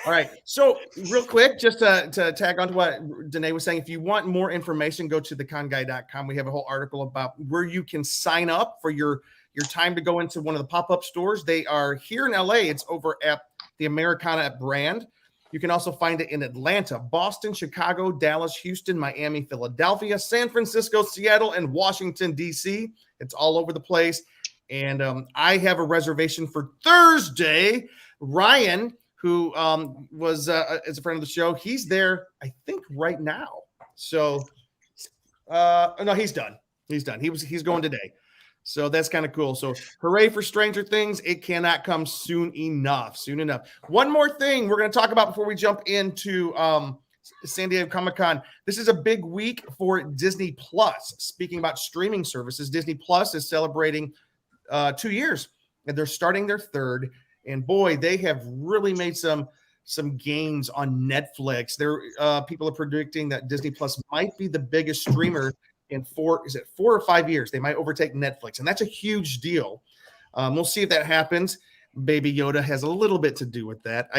Speaker 2: All right. So, real quick, just to tag on to what Danae was saying, if you want more information, go to theconguy.com. We have a whole article about where you can sign up for your time to go into one of the pop-up stores. They are here in LA. It's over at the Americana brand. You can also find it in Atlanta, Boston, Chicago, Dallas, Houston, Miami, Philadelphia, San Francisco, Seattle, and Washington, D.C. It's all over the place. And I have a reservation for Thursday. Ryan, who is a friend of the show, he's there, I think, right now. So, no, he's done. He's done. He's going today. So that's kind of cool. So hooray for Stranger Things. It cannot come soon enough. One more thing we're going to talk about before we jump into San Diego Comic-Con. This is a big week for Disney Plus. Speaking about streaming services, Disney Plus is celebrating 2 years, and they're starting their third. And boy, they have really made some gains on Netflix. People are predicting that Disney Plus might be the biggest streamer in 4 or 5 years. They might overtake Netflix, and that's a huge deal. We'll see if that happens. Baby Yoda has a little bit to do with that.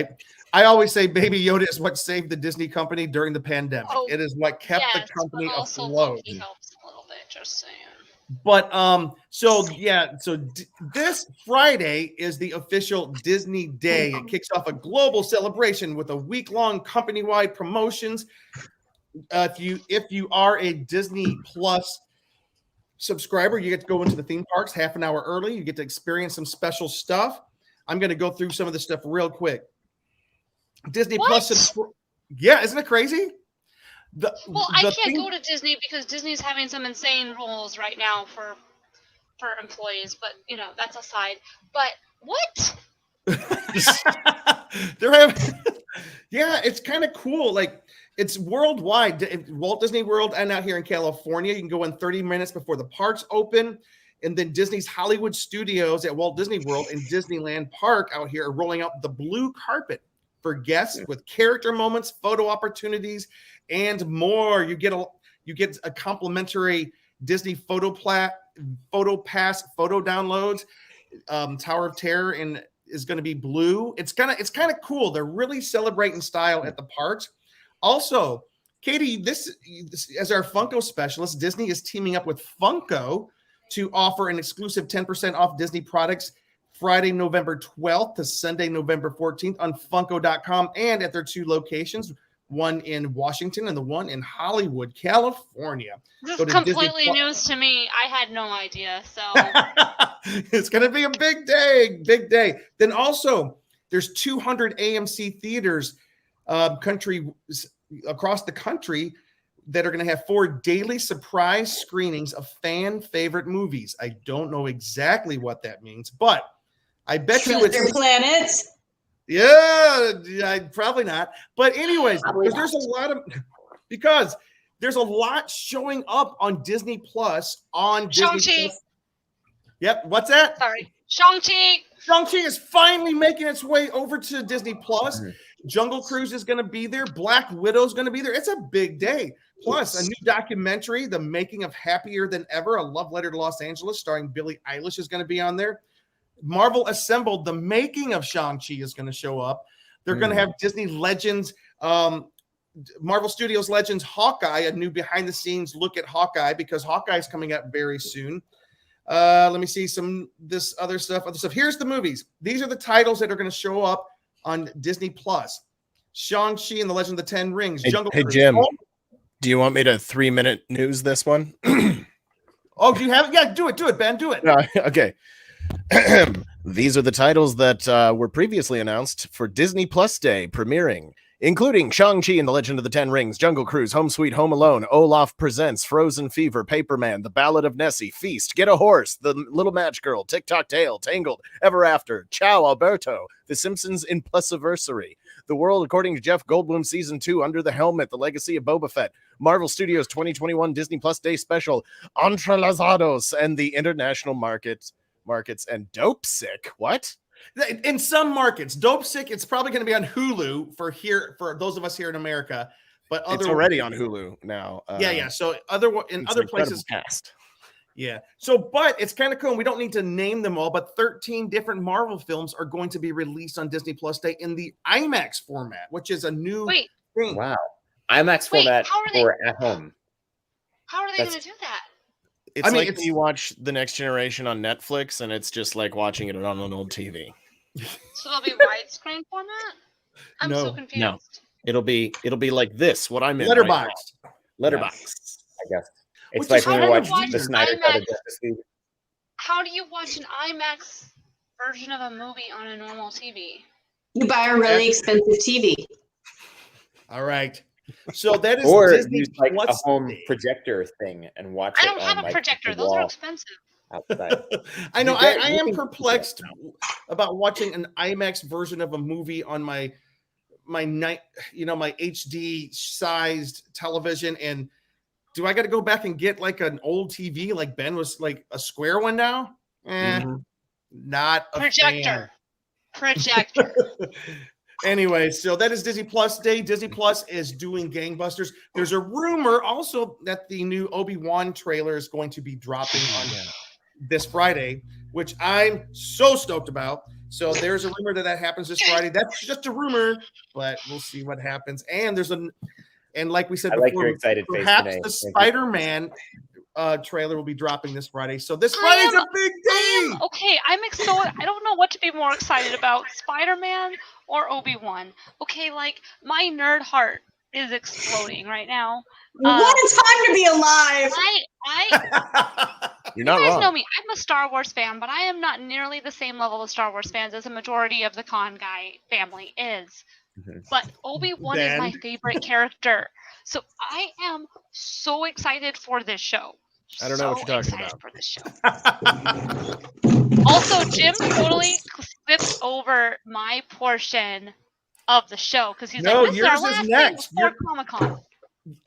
Speaker 2: I always say Baby Yoda is what saved the Disney company during the pandemic. It is what kept the company afloat.
Speaker 4: He helps a little bit, just saying.
Speaker 2: But this Friday is the official Disney Day. It kicks off a global celebration with a week-long company-wide promotions. If you are a Disney Plus subscriber, you get to go into the theme parks half an hour early. You get to experience some special stuff. I'm going to go through some of the stuff real quick. Disney Plus, yeah, isn't it crazy?
Speaker 4: I can't go to Disney because Disney's having some insane rules right now for employees, but that's aside. But what?
Speaker 2: They're having, yeah, it's kind of cool. Like, it's worldwide. Walt Disney World and out here in California, you can go in 30 minutes before the parks open. And then Disney's Hollywood Studios at Walt Disney World and Disneyland Park out here are rolling out the blue carpet for guests with character moments, photo opportunities, and more. You get a complimentary Disney photo pass, photo downloads. Tower of Terror is going to be blue. It's kind of cool. They're really celebrating style at the parks. Also, Katie, this as our Funko specialist, Disney is teaming up with Funko to offer an exclusive 10% off Disney products Friday, November 12th to Sunday, November 14th on Funko.com and at their 2 locations, one in Washington and the one in Hollywood, California.
Speaker 4: This is completely news to me. I had no idea. So
Speaker 2: it's going to be a big day, big day. Then also, there's 200 AMC theaters across the country that are going to have 4 daily surprise screenings of fan favorite movies. I don't know exactly what that means, but I bet you it's
Speaker 7: planets.
Speaker 2: Yeah, probably not. But anyways, because there's a lot showing up on Disney Plus on Disney Plus. Yep, what's that?
Speaker 4: Sorry. Shang-Chi.
Speaker 2: Shang-Chi is finally making its way over to Disney Plus. Jungle Cruise is going to be there. Black Widow is going to be there. It's a big day. Plus, a new documentary, The Making of Happier Than Ever, a love letter to Los Angeles, starring Billie Eilish, is going to be on there. Marvel Assembled, The Making of Shang-Chi is going to show up. They're going to have Disney Legends, Marvel Studios Legends Hawkeye, a new behind-the-scenes look at Hawkeye, because Hawkeye is coming up very soon. Let me see this other stuff. Here's the movies. These are the titles that are going to show up on Disney Plus. Shang-Chi and the Legend of the Ten Rings. Jungle Cruise.
Speaker 8: Jim, do you want me to 3-minute news this one?
Speaker 2: Oh, do you have it? Yeah, do it, Ben. Do it.
Speaker 8: Okay. These are the titles that were previously announced for Disney Plus Day premiering, including Shang-Chi and the Legend of the Ten Rings, Jungle Cruise, Home Sweet Home Alone, Olaf Presents, Frozen Fever, Paperman, The Ballad of Nessie, Feast, Get a Horse, The Little Match Girl, Tick-Tock Tale, Tangled, Ever After, Ciao Alberto, The Simpsons in Plusiversary, The World According to Jeff Goldblum Season 2, Under the Helmet, The Legacy of Boba Fett, Marvel Studios 2021 Disney Plus Day Special, Entrelazados, and the International Markets, and Dope Sick. What?
Speaker 2: In some markets, Dope Sick, it's probably going to be on Hulu for those of us here in America. But
Speaker 8: it's already on Hulu now.
Speaker 2: Yeah. So other places.
Speaker 8: Cast.
Speaker 2: Yeah. So, but it's kind of cool. We don't need to name them all, but 13 different Marvel films are going to be released on Disney Plus Day in the IMAX format, which is a new thing.
Speaker 6: Wow. IMAX format for at home.
Speaker 4: How are they going to do that?
Speaker 8: It's like when you watch The Next Generation on Netflix, and it's just like watching it on an old TV.
Speaker 4: So it'll be widescreen format? I'm so confused.
Speaker 8: No, it'll be like this. What I'm in.
Speaker 2: Letterboxd.
Speaker 8: Letterboxd.
Speaker 6: I guess it's like when you watch the Snyder Cut of Justice League.
Speaker 4: How do you watch an IMAX version of a movie on a normal TV?
Speaker 7: You buy a really expensive TV.
Speaker 2: All right. So that is
Speaker 6: Disney use like Plus a home projector thing and watch it.
Speaker 4: I don't have a projector. Those are expensive.
Speaker 6: Outside.
Speaker 2: I know. I am perplexed about watching an IMAX version of a movie on my HD sized television. And do I got to go back and get like an old TV like Ben was, like a square one now? Not a
Speaker 4: projector. Projector.
Speaker 2: Anyway, so that is Disney Plus Day. Disney Plus is doing gangbusters. There's a rumor also that the new Obi-Wan trailer is going to be dropping on this Friday, which I'm so stoked about So there's a rumor that happens this Friday. That's just a rumor, but we'll see what happens. And and like we said
Speaker 6: I like your
Speaker 2: before,
Speaker 6: excited face
Speaker 2: perhaps
Speaker 6: today.
Speaker 2: the
Speaker 6: Thank you.
Speaker 2: Spider-Man trailer will be dropping this Friday. So this Friday's a big day.
Speaker 4: Okay, I'm excited. I don't know what to be more excited about, Spider-Man or Obi-Wan. Okay, like my nerd heart is exploding right now.
Speaker 7: What a time to be alive!
Speaker 8: You're not
Speaker 4: you guys
Speaker 8: wrong.
Speaker 4: know me. I'm a Star Wars fan, but I am not nearly the same level of Star Wars fans as a majority of the Con Guy family is. But Obi-Wan is my favorite character. So I am so excited for this show.
Speaker 8: I don't know what you're talking about.
Speaker 4: For this show. Also, Jim totally skipped over my portion of the show because he's like, "This is our last thing before Comic-Con."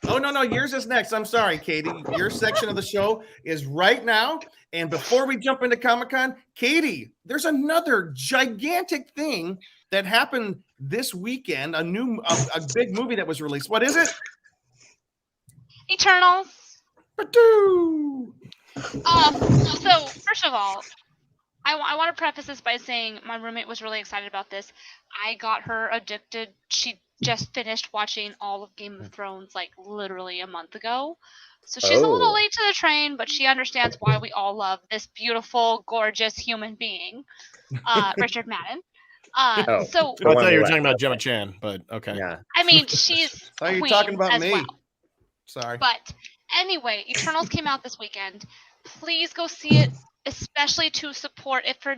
Speaker 2: Oh, no, yours is next. I'm sorry, Katie. Your section of the show is right now. And before we jump into Comic-Con, Katie, there's another gigantic thing that happened this weekend, a big movie that was released. What is it?
Speaker 4: Eternals.
Speaker 2: Ba-doo!
Speaker 4: So, first of all, I want to preface this by saying my roommate was really excited about this. I got her addicted. She just finished watching all of Game of Thrones like literally a month ago. So she's a little late to the train, but she understands why we all love this beautiful, gorgeous human being, Richard Madden. So
Speaker 8: I thought you were talking about Gemma Chan, but okay.
Speaker 6: Yeah.
Speaker 4: I mean, she's
Speaker 2: Are you
Speaker 4: queen
Speaker 2: talking about
Speaker 4: as
Speaker 2: me?
Speaker 4: well.
Speaker 2: Sorry.
Speaker 4: But anyway, Eternals came out this weekend. Please go see it, especially to support, if for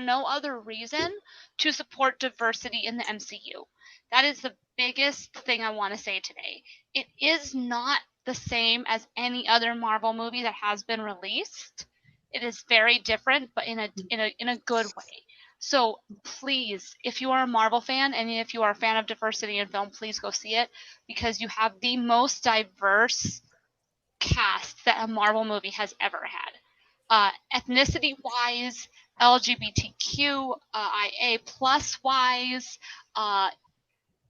Speaker 4: no other reason, to support diversity in the MCU. That is the biggest thing I want to say today. It is not the same as any other Marvel movie that has been released. It is very different, but in a good way. So please, if you are a Marvel fan and if you are a fan of diversity in film, please go see it because you have the most diverse cast that a Marvel movie has ever had. Ethnicity-wise, LGBTQ, IA plus wise,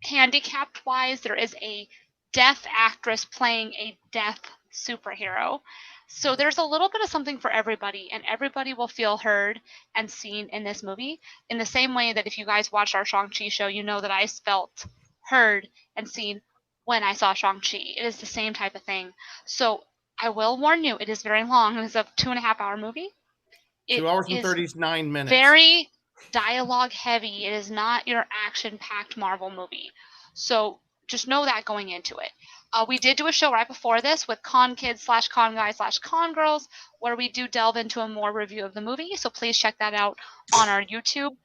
Speaker 4: handicapped wise, there is a deaf actress playing a deaf superhero. So there's a little bit of something for everybody, and everybody will feel heard and seen in this movie. In the same way that if you guys watched our Shang-Chi show, you know that I felt heard and seen when I saw Shang-Chi. It is the same type of thing. So I will warn you, it is very long. It is a 2.5-hour movie.
Speaker 2: 2 hours and 39 minutes.
Speaker 4: Very dialogue heavy. It is not your action-packed Marvel movie. So just know that going into it. We did do a show right before this with Con Kids / Con Guys / Con Girls, where we do delve into a more review of the movie. So please check that out on our YouTube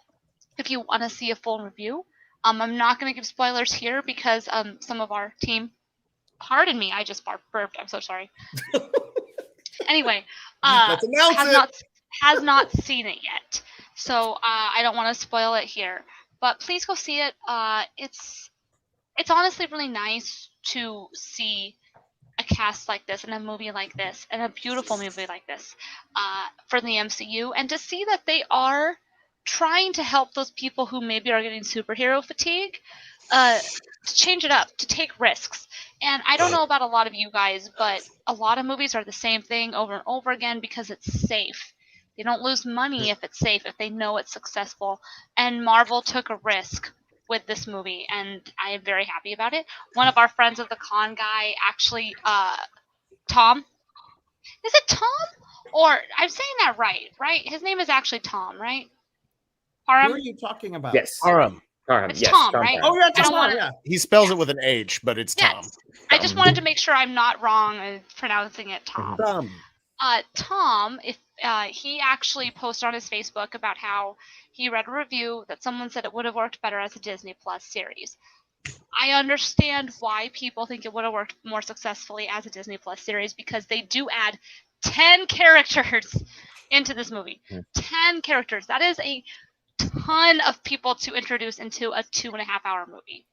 Speaker 4: if you want to see a full review. I'm not going to give spoilers here because some of our team, pardon me, I just burped. I'm so sorry. Anyway,
Speaker 2: let's announce
Speaker 4: has not seen it yet. So I don't want to spoil it here. But please go see it. It's honestly really nice to see a cast like this and a movie like this and a beautiful movie like this for the MCU, and to see that they are trying to help those people who maybe are getting superhero fatigue to change it up, to take risks. And I don't know about a lot of you guys, but a lot of movies are the same thing over and over again because it's safe. They don't lose money if it's safe, if they know it's successful. And Marvel took a risk with this movie, and I am very happy about it. One of our friends of the Con Guy actually, Tom. Is it Tom? Or I'm saying that right? His name is actually Tom, right? Param?
Speaker 2: Who are you talking about?
Speaker 6: Yes.
Speaker 8: Param.
Speaker 4: It's Tom, right?
Speaker 2: Oh, yeah, Tom.
Speaker 4: Yeah.
Speaker 8: He spells it with an H, but it's Tom.
Speaker 4: I just wanted to make sure I'm not wrong in pronouncing it Tom. Tom, he actually posted on his Facebook about how he read a review that someone said it would have worked better as a Disney Plus series. I understand why people think it would have worked more successfully as a Disney Plus series because they do add 10 characters into this movie. 10 characters. That is a ton of people to introduce into a 2.5-hour movie.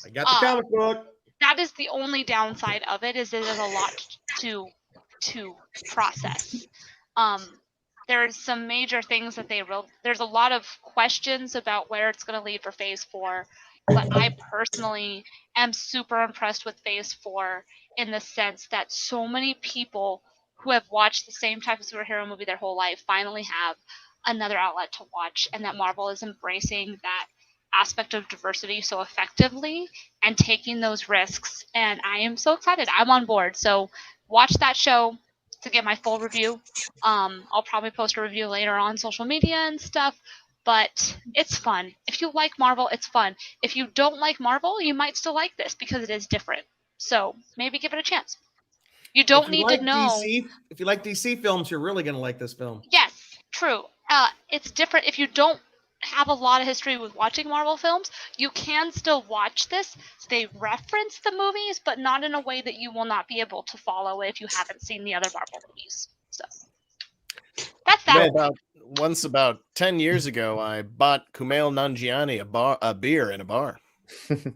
Speaker 2: I got the comic book.
Speaker 4: That is the only downside of it, is it is a lot to process. There's some major things that there's a lot of questions about where it's going to lead for Phase 4, but I personally am super impressed with Phase 4 in the sense that so many people who have watched the same type of superhero movie their whole life finally have another outlet to watch, and that Marvel is embracing that aspect of diversity so effectively and taking those risks. And I am so excited. I'm on board. So watch that show to get my full review. I'll probably post a review later on social media and stuff, but it's fun. If you like Marvel, it's fun. If you don't like Marvel, you might still like this because it is different. So maybe give it a chance. You don't need to know.
Speaker 2: If you like DC films, you're really going to like this film.
Speaker 4: Yes, true. It's different. If you don't have a lot of history with watching Marvel films, you can still watch this. They reference the movies, but not in a way that you will not be able to follow if you haven't seen the other Marvel movies. So that's that.
Speaker 8: About 10 years ago, I bought Kumail Nanjiani a beer in a bar.
Speaker 2: Did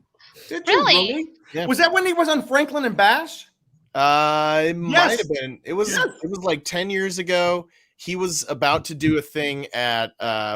Speaker 2: you
Speaker 4: Really?
Speaker 8: Yeah.
Speaker 2: Was that when he was on Franklin and Bash?
Speaker 8: It might have been. It was like 10 years ago. He was about to do a thing at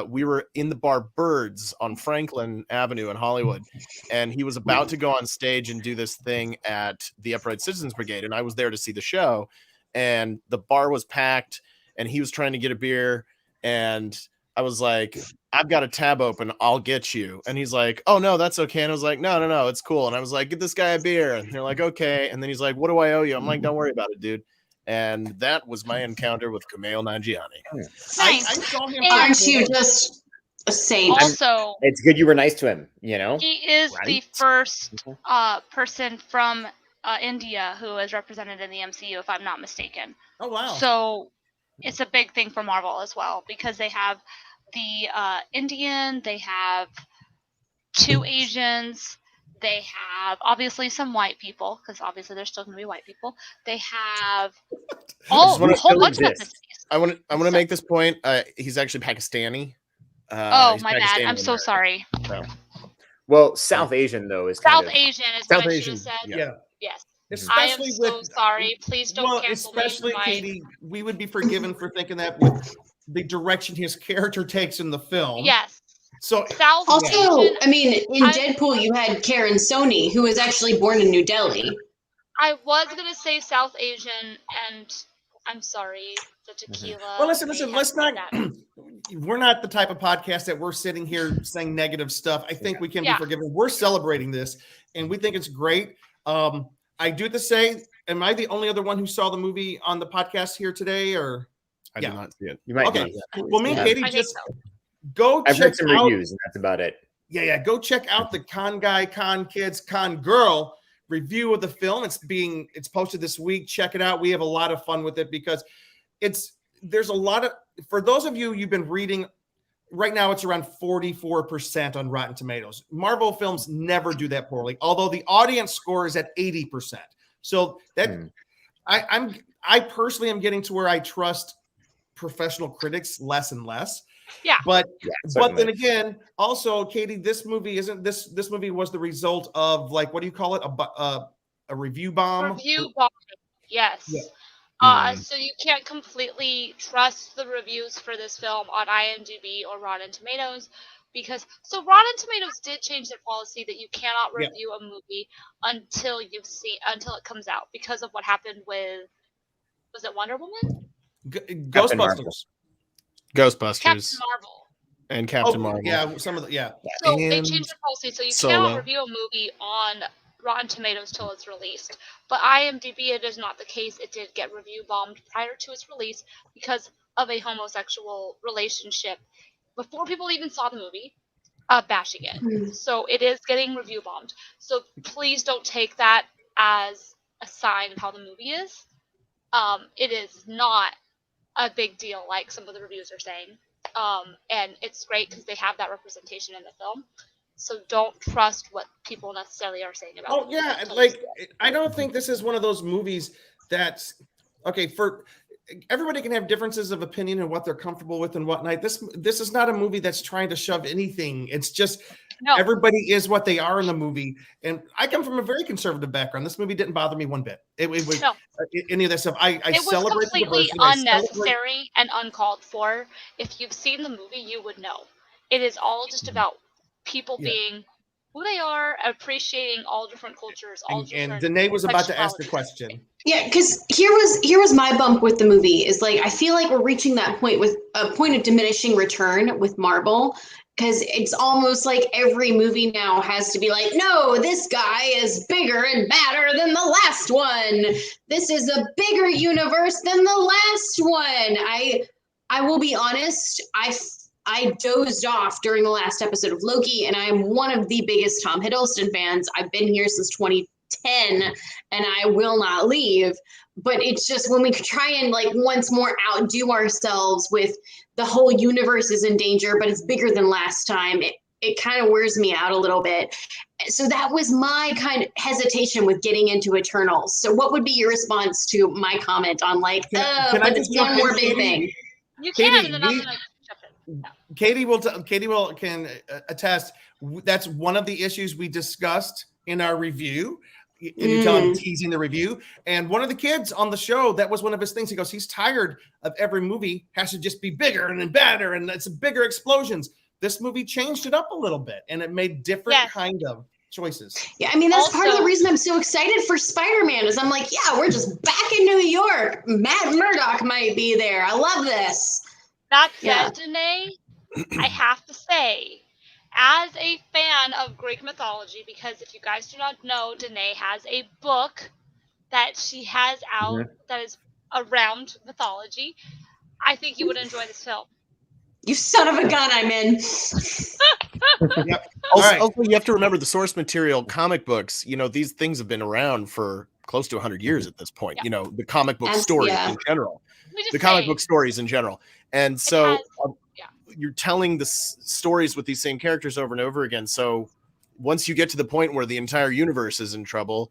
Speaker 8: we were in the bar Birds on Franklin Avenue in Hollywood, and he was about to go on stage and do this thing at the Upright Citizens Brigade, and I was there to see the show, and the bar was packed, and he was trying to get a beer, and I was like, I've got a tab open, I'll get you. And he's like, oh no, that's okay. And I was like, no, it's cool. And I was like, get this guy a beer. And they're like, okay. And then he's like, what do I owe you? I'm like, don't worry about it, dude. And that was my encounter with Kumail Nanjiani.
Speaker 4: Nice.
Speaker 2: I saw him.
Speaker 7: Aren't you just a saint?
Speaker 4: Also,
Speaker 6: It's good you were nice to him, you know?
Speaker 4: he is the
Speaker 6: Right?
Speaker 4: first person from India who is represented in the MCU, if I'm not mistaken.
Speaker 2: Oh, wow.
Speaker 4: So it's a big thing for Marvel as well, because they have the Indian, they have 2 Asians, they have obviously some white people, because obviously there's still going to be white people. They have a whole bunch of ethnicities.
Speaker 8: I want to make this point. He's actually Pakistani.
Speaker 4: Oh,
Speaker 8: He's
Speaker 4: my bad.
Speaker 8: Pakistani
Speaker 4: I'm so
Speaker 8: American.
Speaker 4: sorry.
Speaker 8: So,
Speaker 6: Well, South Asian, though, is
Speaker 4: South
Speaker 6: kind of...
Speaker 4: Asian is
Speaker 8: South
Speaker 4: what I
Speaker 8: Asian,
Speaker 4: should have said.
Speaker 2: Yeah.
Speaker 4: Yes.
Speaker 2: Especially
Speaker 4: I am so sorry. Please don't
Speaker 2: well,
Speaker 4: cancel
Speaker 2: especially
Speaker 4: me.
Speaker 2: Katie, we would be forgiven for thinking that with the direction his character takes in the film.
Speaker 4: Yes.
Speaker 2: So
Speaker 4: South
Speaker 7: Also,
Speaker 4: Asian.
Speaker 7: I mean, in Deadpool, you had Karen Sony, who was actually born in New Delhi.
Speaker 4: I was gonna say South Asian, and I'm sorry, the tequila.
Speaker 2: Well, listen,
Speaker 4: may
Speaker 2: let's
Speaker 4: have
Speaker 2: not.
Speaker 4: that.
Speaker 2: We're not the type of podcast that we're sitting here saying negative stuff. I think we can be
Speaker 4: Yeah.
Speaker 2: forgiven. We're celebrating this, and we think it's great. I do have to say, am I the only other one who saw the movie on the podcast here today, or?
Speaker 8: I did not see it.
Speaker 6: You might
Speaker 2: Okay.
Speaker 6: be.
Speaker 2: Well, me and Katie
Speaker 4: I think
Speaker 2: just
Speaker 4: so.
Speaker 2: go
Speaker 6: I've
Speaker 2: check
Speaker 6: read some
Speaker 2: out.
Speaker 6: reviews, and that's about it.
Speaker 2: Yeah. Go check out the Con Guy, Con Kids, Con Girl review of the film. It's posted this week. Check it out. We have a lot of fun with it because there's a lot of, for those of you've been reading right now, it's around 44% on Rotten Tomatoes. Marvel films never do that poorly, although the audience score is at 80%. So that I personally am getting to where I trust professional critics less and less.
Speaker 4: Yeah.
Speaker 2: But
Speaker 6: certainly.
Speaker 2: then again, also, Katie, this movie was the result of, like, what do you call it? A review bomb?
Speaker 4: Review bomb. Yes.
Speaker 2: Yeah.
Speaker 4: So you can't completely trust the reviews for this film on IMDb or Rotten Tomatoes, because Rotten Tomatoes did change their policy that you cannot review a movie until it comes out, because of what happened with, was it Wonder Woman?
Speaker 2: Ghostbusters.
Speaker 4: Captain Marvel.
Speaker 8: And Captain Marvel.
Speaker 2: Yeah, some of the
Speaker 4: So they changed their policy, so you
Speaker 8: Solo.
Speaker 4: cannot review a movie on Rotten Tomatoes till it's released. But IMDb, it is not the case. It did get review bombed prior to its release because of a homosexual relationship before people even saw the movie, bashing it. So it is getting review bombed. So please don't take that as a sign of how the movie is. It is not a big deal like some of the reviews are saying. And it's great because they have that representation in the film. So don't trust what people necessarily are saying about it.
Speaker 2: Oh, yeah. Like, I don't think this is one of those movies that's okay for everybody. Can have differences of opinion and what they're comfortable with and whatnot. This is not a movie that's trying to shove anything. It's just everybody is what they are in the movie. And I come from a very conservative background. This movie didn't bother me one bit. It was any of that stuff. I
Speaker 4: it was
Speaker 2: celebrate
Speaker 4: completely unnecessary and uncalled for. If you've seen the movie, you would know. It is all just about people being who they are, appreciating all different cultures, all
Speaker 2: And
Speaker 4: different
Speaker 2: Danae was about to ask the
Speaker 4: sexualities.
Speaker 2: question.
Speaker 7: Yeah, because here was my bump with the movie is like I feel like we're reaching that point with a point of diminishing return with Marvel, because it's almost like every movie now has to be like, no, this guy is bigger and badder than the last one. This is a bigger universe than the last one. I will be honest, I dozed off during the last episode of Loki, and I am one of the biggest Tom Hiddleston fans. I've been here since 2010, and I will not leave. But it's just when we try and like once more outdo ourselves with the whole universe is in danger, but it's bigger than last time, it kind of wears me out a little bit. So that was my kind of hesitation with getting into Eternals. So what would be your response to my comment on like,
Speaker 2: Can I
Speaker 7: but
Speaker 2: just
Speaker 7: it's one
Speaker 2: jump
Speaker 7: more
Speaker 2: in,
Speaker 7: big
Speaker 2: Katie?
Speaker 7: thing?
Speaker 4: You can,
Speaker 2: Katie,
Speaker 4: and then I'm gonna jump in. Yeah.
Speaker 2: Katie can attest. That's one of the issues we discussed in our review. Can you tell I'm teasing the review? And one of the kids on the show, that was one of his things. He goes, he's tired of every movie has to just be bigger and then better, and it's bigger explosions. This movie changed it up a little bit, and it made different kind of choices.
Speaker 7: Yeah, I mean, that's part of the reason I'm so excited for Spider-Man is I'm like, yeah, we're just back in New York. Matt Murdock might be there. I love this.
Speaker 4: That said, Danae, I have to say, as a fan of Greek mythology, because if you guys do not know, Danae has a book that she has out that is around mythology, I think you would enjoy this film.
Speaker 7: You son of a gun, I'm in.
Speaker 2: Yep.
Speaker 8: Also, you have to remember the source material, comic books, these things have been around for close to 100 years at this point, the comic book stories in general. The comic book stories in general. And so you're telling the stories with these same characters over and over again. So once you get to the point where the entire universe is in trouble,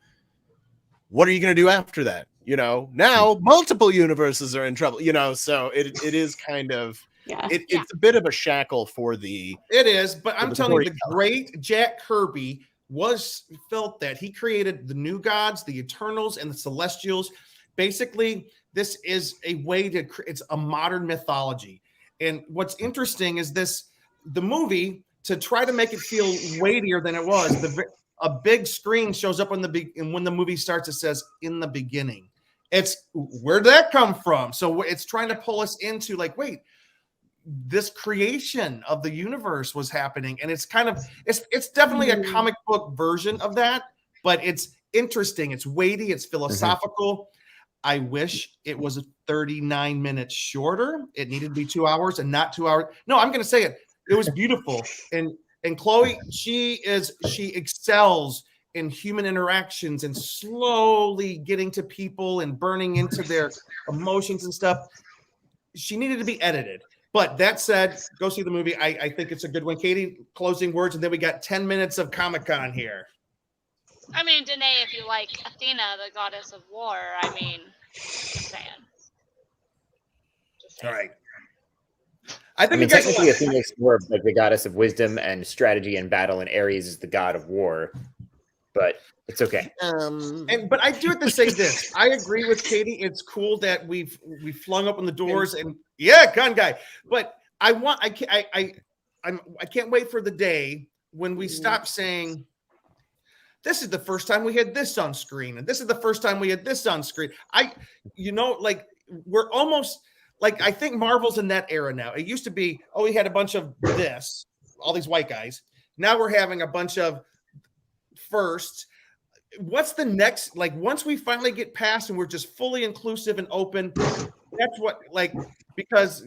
Speaker 8: what are you going to do after that? Now multiple universes are in trouble, so it is kind of, it's a bit of a shackle for the.
Speaker 2: It is, but I'm telling you, the great Jack Kirby felt that he created the new gods, the Eternals, and the Celestials. Basically, this is a way to. It's a modern mythology, and what's interesting is the movie, to try to make it feel weightier than it was. A big screen shows up and when the movie starts, it says "in the beginning." It's where'd that come from? So it's trying to pull us into like, wait. This creation of the universe was happening, and it's definitely a comic book version of that, but it's interesting, it's weighty, it's philosophical. I wish it was 39 minutes shorter. It needed to be 2 hours and not 2 hours. No, I'm going to say it. It was beautiful. And Chloe, she excels in human interactions and slowly getting to people and burning into their emotions and stuff. She needed to be edited. But that said, go see the movie. I think it's a good one. Katie, closing words, and then we got 10 minutes of Comic-Con here.
Speaker 4: I mean, Danae, if you like Athena, the goddess of war, just saying.
Speaker 2: All right.
Speaker 6: I mean, technically, Athena is more of like the goddess of wisdom and strategy and battle, and Ares is the god of war. But it's okay.
Speaker 2: But I do have to say this. I agree with Katie. It's cool that we flung open the doors and gun guy. But I can't wait for the day when we stop saying this is the first time we had this on screen, and this is the first time we had this on screen. We're almost like, I think Marvel's in that era now. It used to be, we had a bunch of this, all these white guys. Now we're having a bunch of first. What's the next, once we finally get past and we're just fully inclusive and open, that's what, because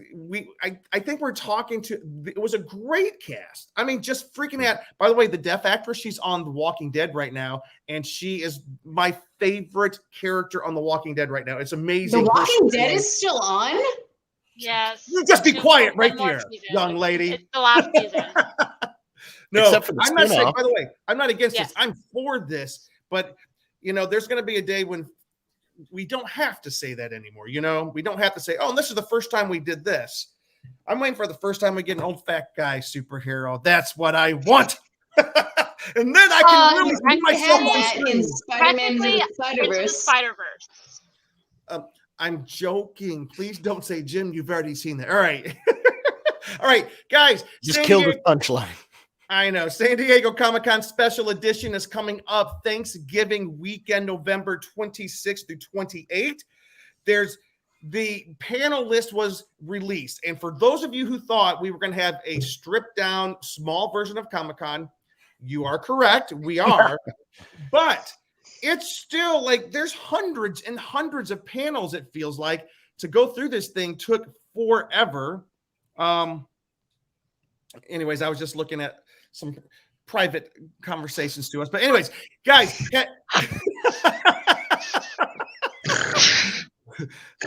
Speaker 2: I think we're talking to, it was a great cast. I mean, just freaking out. By the way, the deaf actress, she's on The Walking Dead right now, and she is my favorite character on The Walking Dead right now. It's amazing.
Speaker 7: The Walking Dead is still on?
Speaker 4: Yes.
Speaker 2: You just be quiet right there, young lady.
Speaker 4: It's the last season.
Speaker 2: No, I'm not saying, by the way, I'm not against
Speaker 4: Yes.
Speaker 2: this. I'm for this, but there's going to be a day when we don't have to say that anymore. We don't have to say, this is the first time we did this. I'm waiting for the first time we get an old fat guy superhero. That's what I want. And then I can really see myself on screen.
Speaker 7: In SpiderMan No
Speaker 4: SpiderVerse.
Speaker 2: I'm joking. Please don't say, Jim, you've already seen that. All right. All right, guys.
Speaker 8: Just kill the punchline.
Speaker 2: I know. San Diego Comic-Con special edition is coming up Thanksgiving weekend, November 26th through 28th. The panel list was released. And for those of you who thought we were going to have a stripped down small version of Comic-Con, you are correct. We are. But it's still like there's hundreds and hundreds of panels, it feels like. To go through this thing took forever. Anyways, I was just looking at some private conversations to us. But anyways, guys.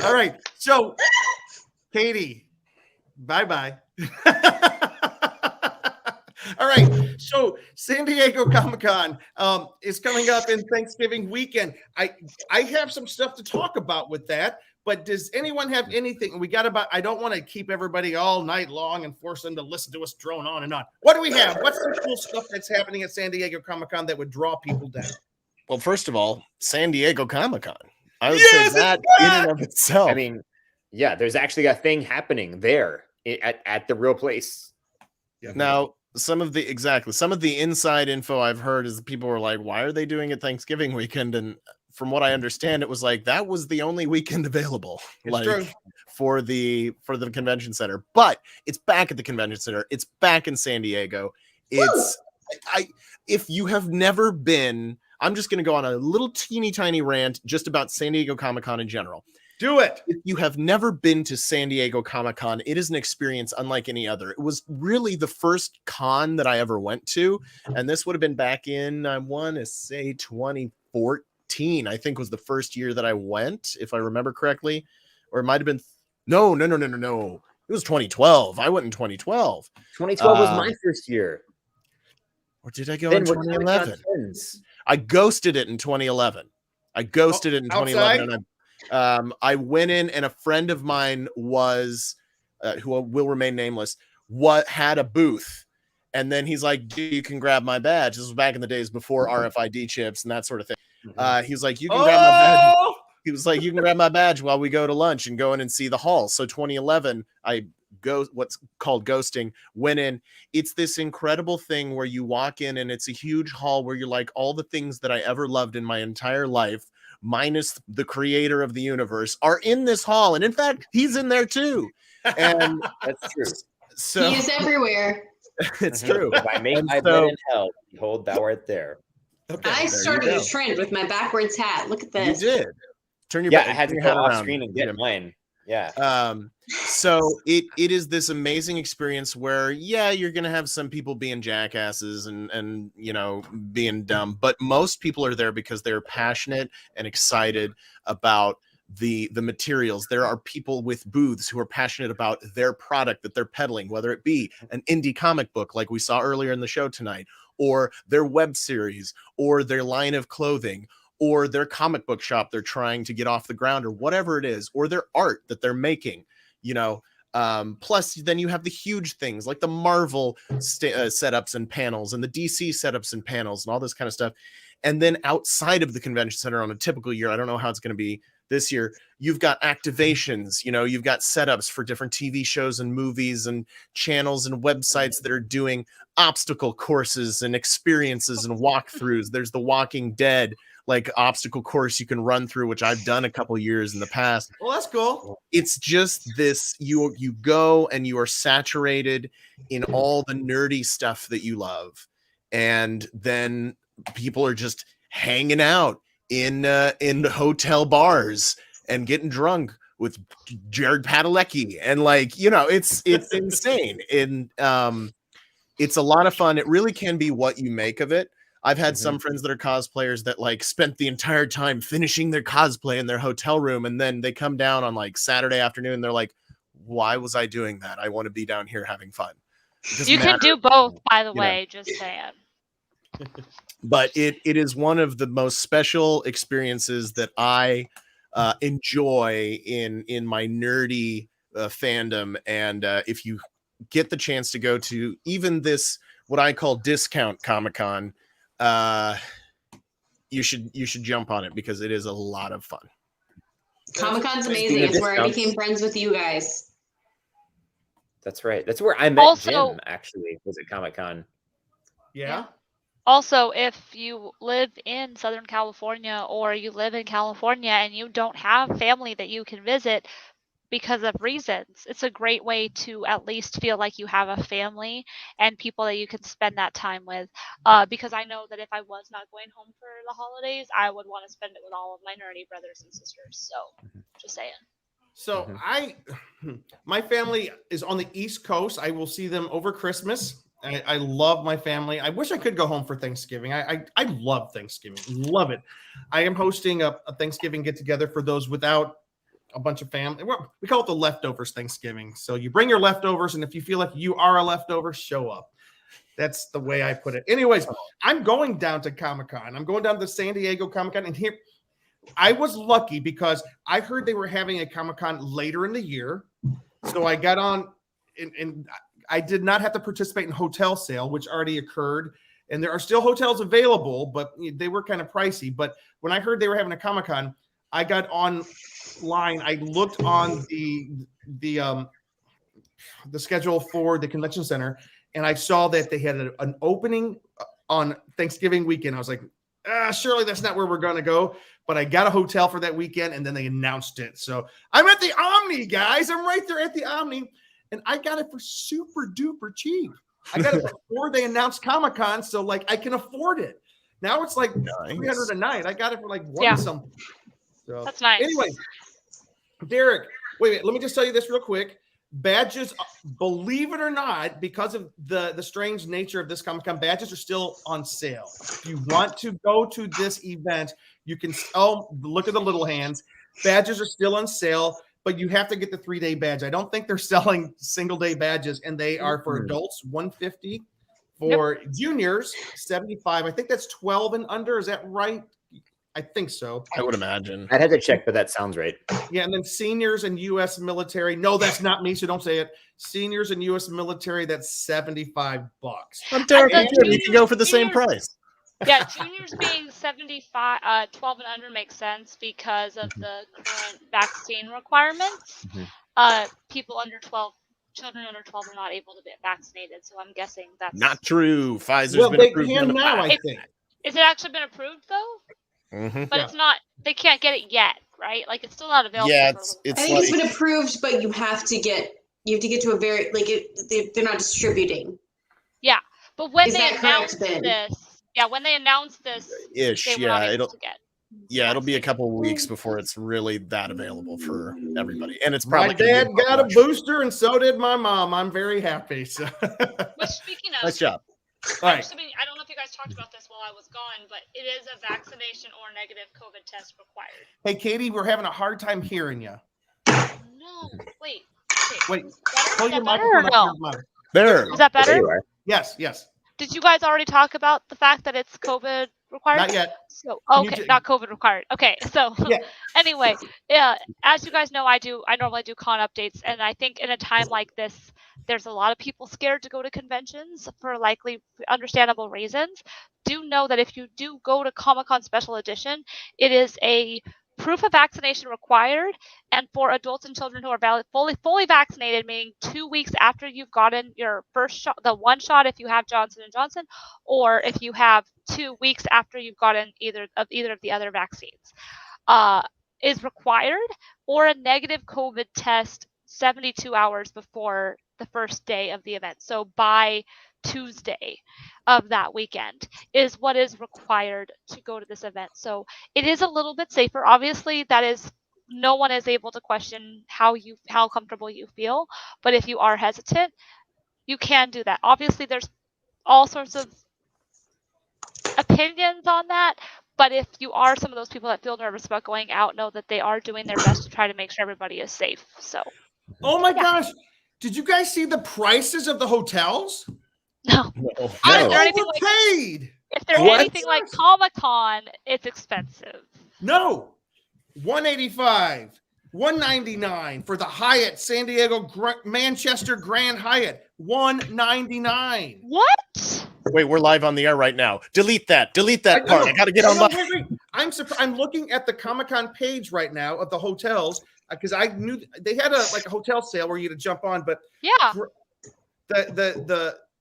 Speaker 2: All right. So, Katie, bye-bye. All right. So, San Diego Comic-Con is coming up in Thanksgiving weekend. I have some stuff to talk about with that. But does anyone have anything? We got about, I don't want to keep everybody all night long and force them to listen to us drone on and on. What do we have? What's the cool stuff that's happening at San Diego Comic-Con that would draw people down?
Speaker 8: Well, first of all, San Diego Comic-Con. I would say that in and of itself.
Speaker 6: I mean, yeah, there's actually a thing happening there at the real place.
Speaker 2: Yeah.
Speaker 8: Now, some of the inside info I've heard is people were like, why are they doing it Thanksgiving weekend? And from what I understand, it was like that was the only weekend available,
Speaker 2: true.
Speaker 8: for the convention center. But it's back at the convention center. It's back in San Diego. If you have never been, I'm just going to go on a little teeny tiny rant just about San Diego Comic-Con in general.
Speaker 2: Do it.
Speaker 8: If you have never been to San Diego Comic-Con, it is an experience unlike any other. It was really the first con that I ever went to, and this would have been back in, I want to say 2014. I think was the first year that I went, if I remember correctly, or it might have been no. It was 2012. I went in 2012.
Speaker 6: 2012 was my first year.
Speaker 8: Or did I go in 2011? I ghosted it in 2011. And I went in, and a friend of mine was, who will remain nameless, had a booth. And then he's like, you can grab my badge. This was back in the days before RFID chips and that sort of thing. He was like, you can grab my badge. He was like, you can grab my badge while we go to lunch and go in and see the hall. So 2011, I go what's called ghosting, went in. It's this incredible thing where you walk in and it's a huge hall where you're like, all the things that I ever loved in my entire life, minus the creator of the universe, are in this hall. And in fact, he's in there too. And
Speaker 6: that's true.
Speaker 7: So he is everywhere.
Speaker 8: It's true.
Speaker 6: If I make my bed in hell, behold, thou art there.
Speaker 7: Okay, I started a trend with my backwards hat. Look at this.
Speaker 8: You did. Turn your
Speaker 6: I had to go off screen and get mine. Yeah.
Speaker 8: So it is this amazing experience where, you're gonna have some people being jackasses and being dumb, but most people are there because they're passionate and excited about the materials. There are people with booths who are passionate about their product that they're peddling, whether it be an indie comic book like we saw earlier in the show tonight, or their web series, or their line of clothing, or their comic book shop they're trying to get off the ground, or whatever it is, or their art that they're making, plus then you have the huge things like the Marvel setups and panels and the DC setups and panels and all this kind of stuff. And then outside of the convention center on a typical year, I don't know how it's going to be this year, you've got activations, you've got setups for different TV shows and movies and channels and websites that are doing obstacle courses and experiences and walkthroughs. There's the Walking Dead obstacle course you can run through, which I've done a couple years in the past.
Speaker 2: Well, that's cool.
Speaker 8: It's just this, you go and you are saturated in all the nerdy stuff that you love. And then people are just hanging out in hotel bars and getting drunk with Jared Padalecki, and it's insane. And it's a lot of fun. It really can be what you make of it. I've had some friends that are cosplayers that spent the entire time finishing their cosplay in their hotel room, and then they come down on Saturday afternoon and they're like, why was I doing that? I want to be down here having fun.
Speaker 4: You can do both, by the way, just saying.
Speaker 8: But it is one of the most special experiences that I enjoy in my nerdy fandom. And if you get the chance to go to even this, what I call discount Comic-Con, you should jump on it because it is a lot of fun.
Speaker 7: Comic-Con's amazing. It's where I became friends with you guys.
Speaker 6: That's right. That's where I met Jim, actually, was at Comic-Con.
Speaker 2: Yeah.
Speaker 4: Also, if you live in Southern California or you live in California and you don't have family that you can visit because of reasons, it's a great way to at least feel like you have a family and people that you can spend that time with. Because I know that if I was not going home for the holidays, I would want to spend it with all of my nerdy brothers and sisters. So, just saying.
Speaker 2: So my family is on the East Coast. I will see them over Christmas. I love my family. I wish I could go home for Thanksgiving. I love Thanksgiving. Love it. I am hosting a Thanksgiving get together for those without a bunch of family. We call it the leftovers Thanksgiving. So you bring your leftovers, and if you feel like you are a leftover, show up. That's the way I put it. Anyways, I'm going down to Comic-Con. I'm going down to San Diego Comic-Con, and here I was lucky because I heard they were having a Comic-Con later in the year. So I got on and I did not have to participate in hotel sale, which already occurred. And there are still hotels available, but they were kind of pricey. But when I heard they were having a Comic-Con, I got online. I looked on the schedule for the convention center, and I saw that they had an opening on Thanksgiving weekend. I was like, surely that's not where we're going to go. But I got a hotel for that weekend, and then they announced it. So I'm at the Omni, guys. I'm right there at the Omni. And I got it for super duper cheap. I got it before they announced Comic-Con, so like I can afford it. Now it's like $300 a night. I got it for like one something. So,
Speaker 4: that's nice.
Speaker 2: Anyway, Derek, wait, let me just tell you this real quick. Badges, believe it or not, because of the strange nature of this Comic-Con, badges are still on sale. If you want to go to this event, you can look at the little hands. Badges are still on sale, but you have to get the 3-day badge. I don't think they're selling single-day badges, and they are for adults $150, for juniors $75. I think that's 12 and under. Is that right? I think so.
Speaker 8: I would imagine.
Speaker 6: I'd have to check, but that sounds right.
Speaker 2: Yeah, and then seniors and U.S. military. No, that's not me, so don't say it. Seniors and U.S. military, that's $75.
Speaker 8: I'm Derek. You can go for the same price.
Speaker 4: Yeah, juniors being 75, 12 and under makes sense because of the current vaccine requirements. People under 12, children under 12 are not able to get vaccinated, so I'm guessing that's
Speaker 8: not true. Pfizer's been approved
Speaker 2: now, I think.
Speaker 4: Is it actually been approved though? But it's not. They can't get it yet, right? Like it's still not available.
Speaker 8: Yeah,
Speaker 7: I think it's been approved, but you have to get to a very they're not distributing.
Speaker 4: Yeah, but when they announced this. Yeah, when they announced this,
Speaker 8: it'll be a couple of weeks before it's really that available for everybody, and it's probably
Speaker 2: my dad got a booster, and so did my mom. I'm very happy. So,
Speaker 4: but speaking of,
Speaker 8: nice job.
Speaker 4: All right. I don't know if you guys talked about this while I was gone, but it is a vaccination or negative COVID test required.
Speaker 2: Hey, Katie, we're having a hard time hearing you.
Speaker 4: No, wait.
Speaker 2: Pull your microphone up.
Speaker 8: There.
Speaker 4: Is that better?
Speaker 6: There you are.
Speaker 2: Yes.
Speaker 4: Did you guys already talk about the fact that it's COVID required?
Speaker 2: Not yet.
Speaker 4: So not COVID required. Okay, so anyway, as you guys know, I normally do con updates, and I think in a time like this, there's a lot of people scared to go to conventions for likely understandable reasons. Do know that if you do go to Comic-Con Special Edition, it is a proof of vaccination required, and for adults and children who are fully vaccinated, meaning 2 weeks after you've gotten your first shot, the one shot if you have Johnson & Johnson, or if you have 2 weeks after you've gotten either of the other vaccines, is required, or a negative COVID test 72 hours before the first day of the event. So by Tuesday of that weekend is what is required to go to this event. So it is a little bit safer. Obviously, that is, no one is able to question how comfortable you feel. But if you are hesitant, you can do that. Obviously, there's all sorts of opinions on that. But if you are some of those people that feel nervous about going out, know that they are doing their best to try to make sure everybody is safe. So.
Speaker 2: Oh my gosh. Did you guys see the prices of the hotels?
Speaker 4: No.
Speaker 2: I overpaid.
Speaker 4: If they're anything like Comic-Con, it's expensive.
Speaker 2: No. $185, $199 for the Hyatt San Diego Manchester Grand Hyatt. $199.
Speaker 4: What?
Speaker 8: Wait, we're live on the air right now. Delete that part. I gotta get online.
Speaker 2: Wait. I'm looking at the Comic-Con page right now of the hotels because I knew they had a hotel sale where you had to jump on, but
Speaker 4: yeah,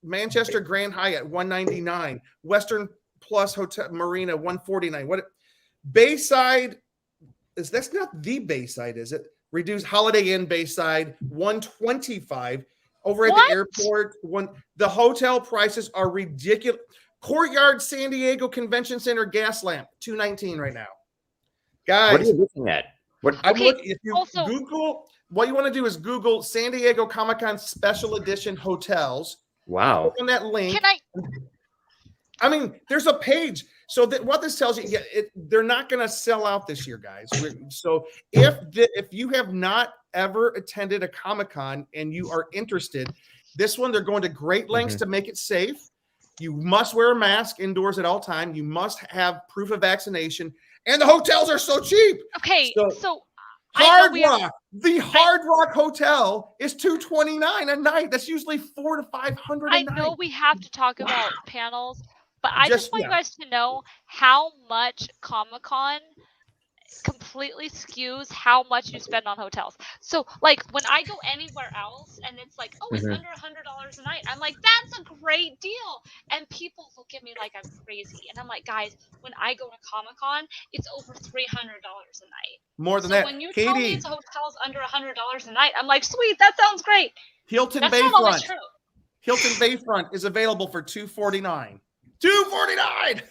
Speaker 2: Manchester Grand Hyatt, $199. Western Plus Hotel Marina, $149. What Bayside that's not the Bayside, is it? Reduced Holiday Inn Bayside, $125. Over at the airport, the hotel prices are ridiculous. Courtyard San Diego Convention Center gas lamp, $219 right now. Guys,
Speaker 6: what are you looking at?
Speaker 2: If you Google, what you want to do is Google San Diego Comic-Con Special Edition hotels.
Speaker 6: Wow.
Speaker 2: Click on that link. I mean, there's a page. So what this tells you, they're not going to sell out this year, guys. So if you have not ever attended a Comic-Con and you are interested, this one, they're going to great lengths to make it safe. You must wear a mask indoors at all time. You must have proof of vaccination. And the hotels are so cheap.
Speaker 4: Okay, so
Speaker 2: Hard Rock, the Hard Rock Hotel is $229 a night. That's usually $400 to $500 a night.
Speaker 4: I know we have to talk about panels, but I just want you guys to know how much Comic-Con completely skews how much you spend on hotels. So like when I go anywhere else and it's like, oh, it's under $100 a night, I'm like, that's a great deal. And people look at me like I'm crazy. And I'm like, guys, when I go to Comic-Con, it's over $300 a night.
Speaker 2: More than that.
Speaker 4: When you tell me it's hotels under $100 a night, I'm like, sweet, that sounds great.
Speaker 2: Hilton
Speaker 4: That's
Speaker 2: Bayfront.
Speaker 4: not always true.
Speaker 2: Hilton Bayfront is available for $249. $249.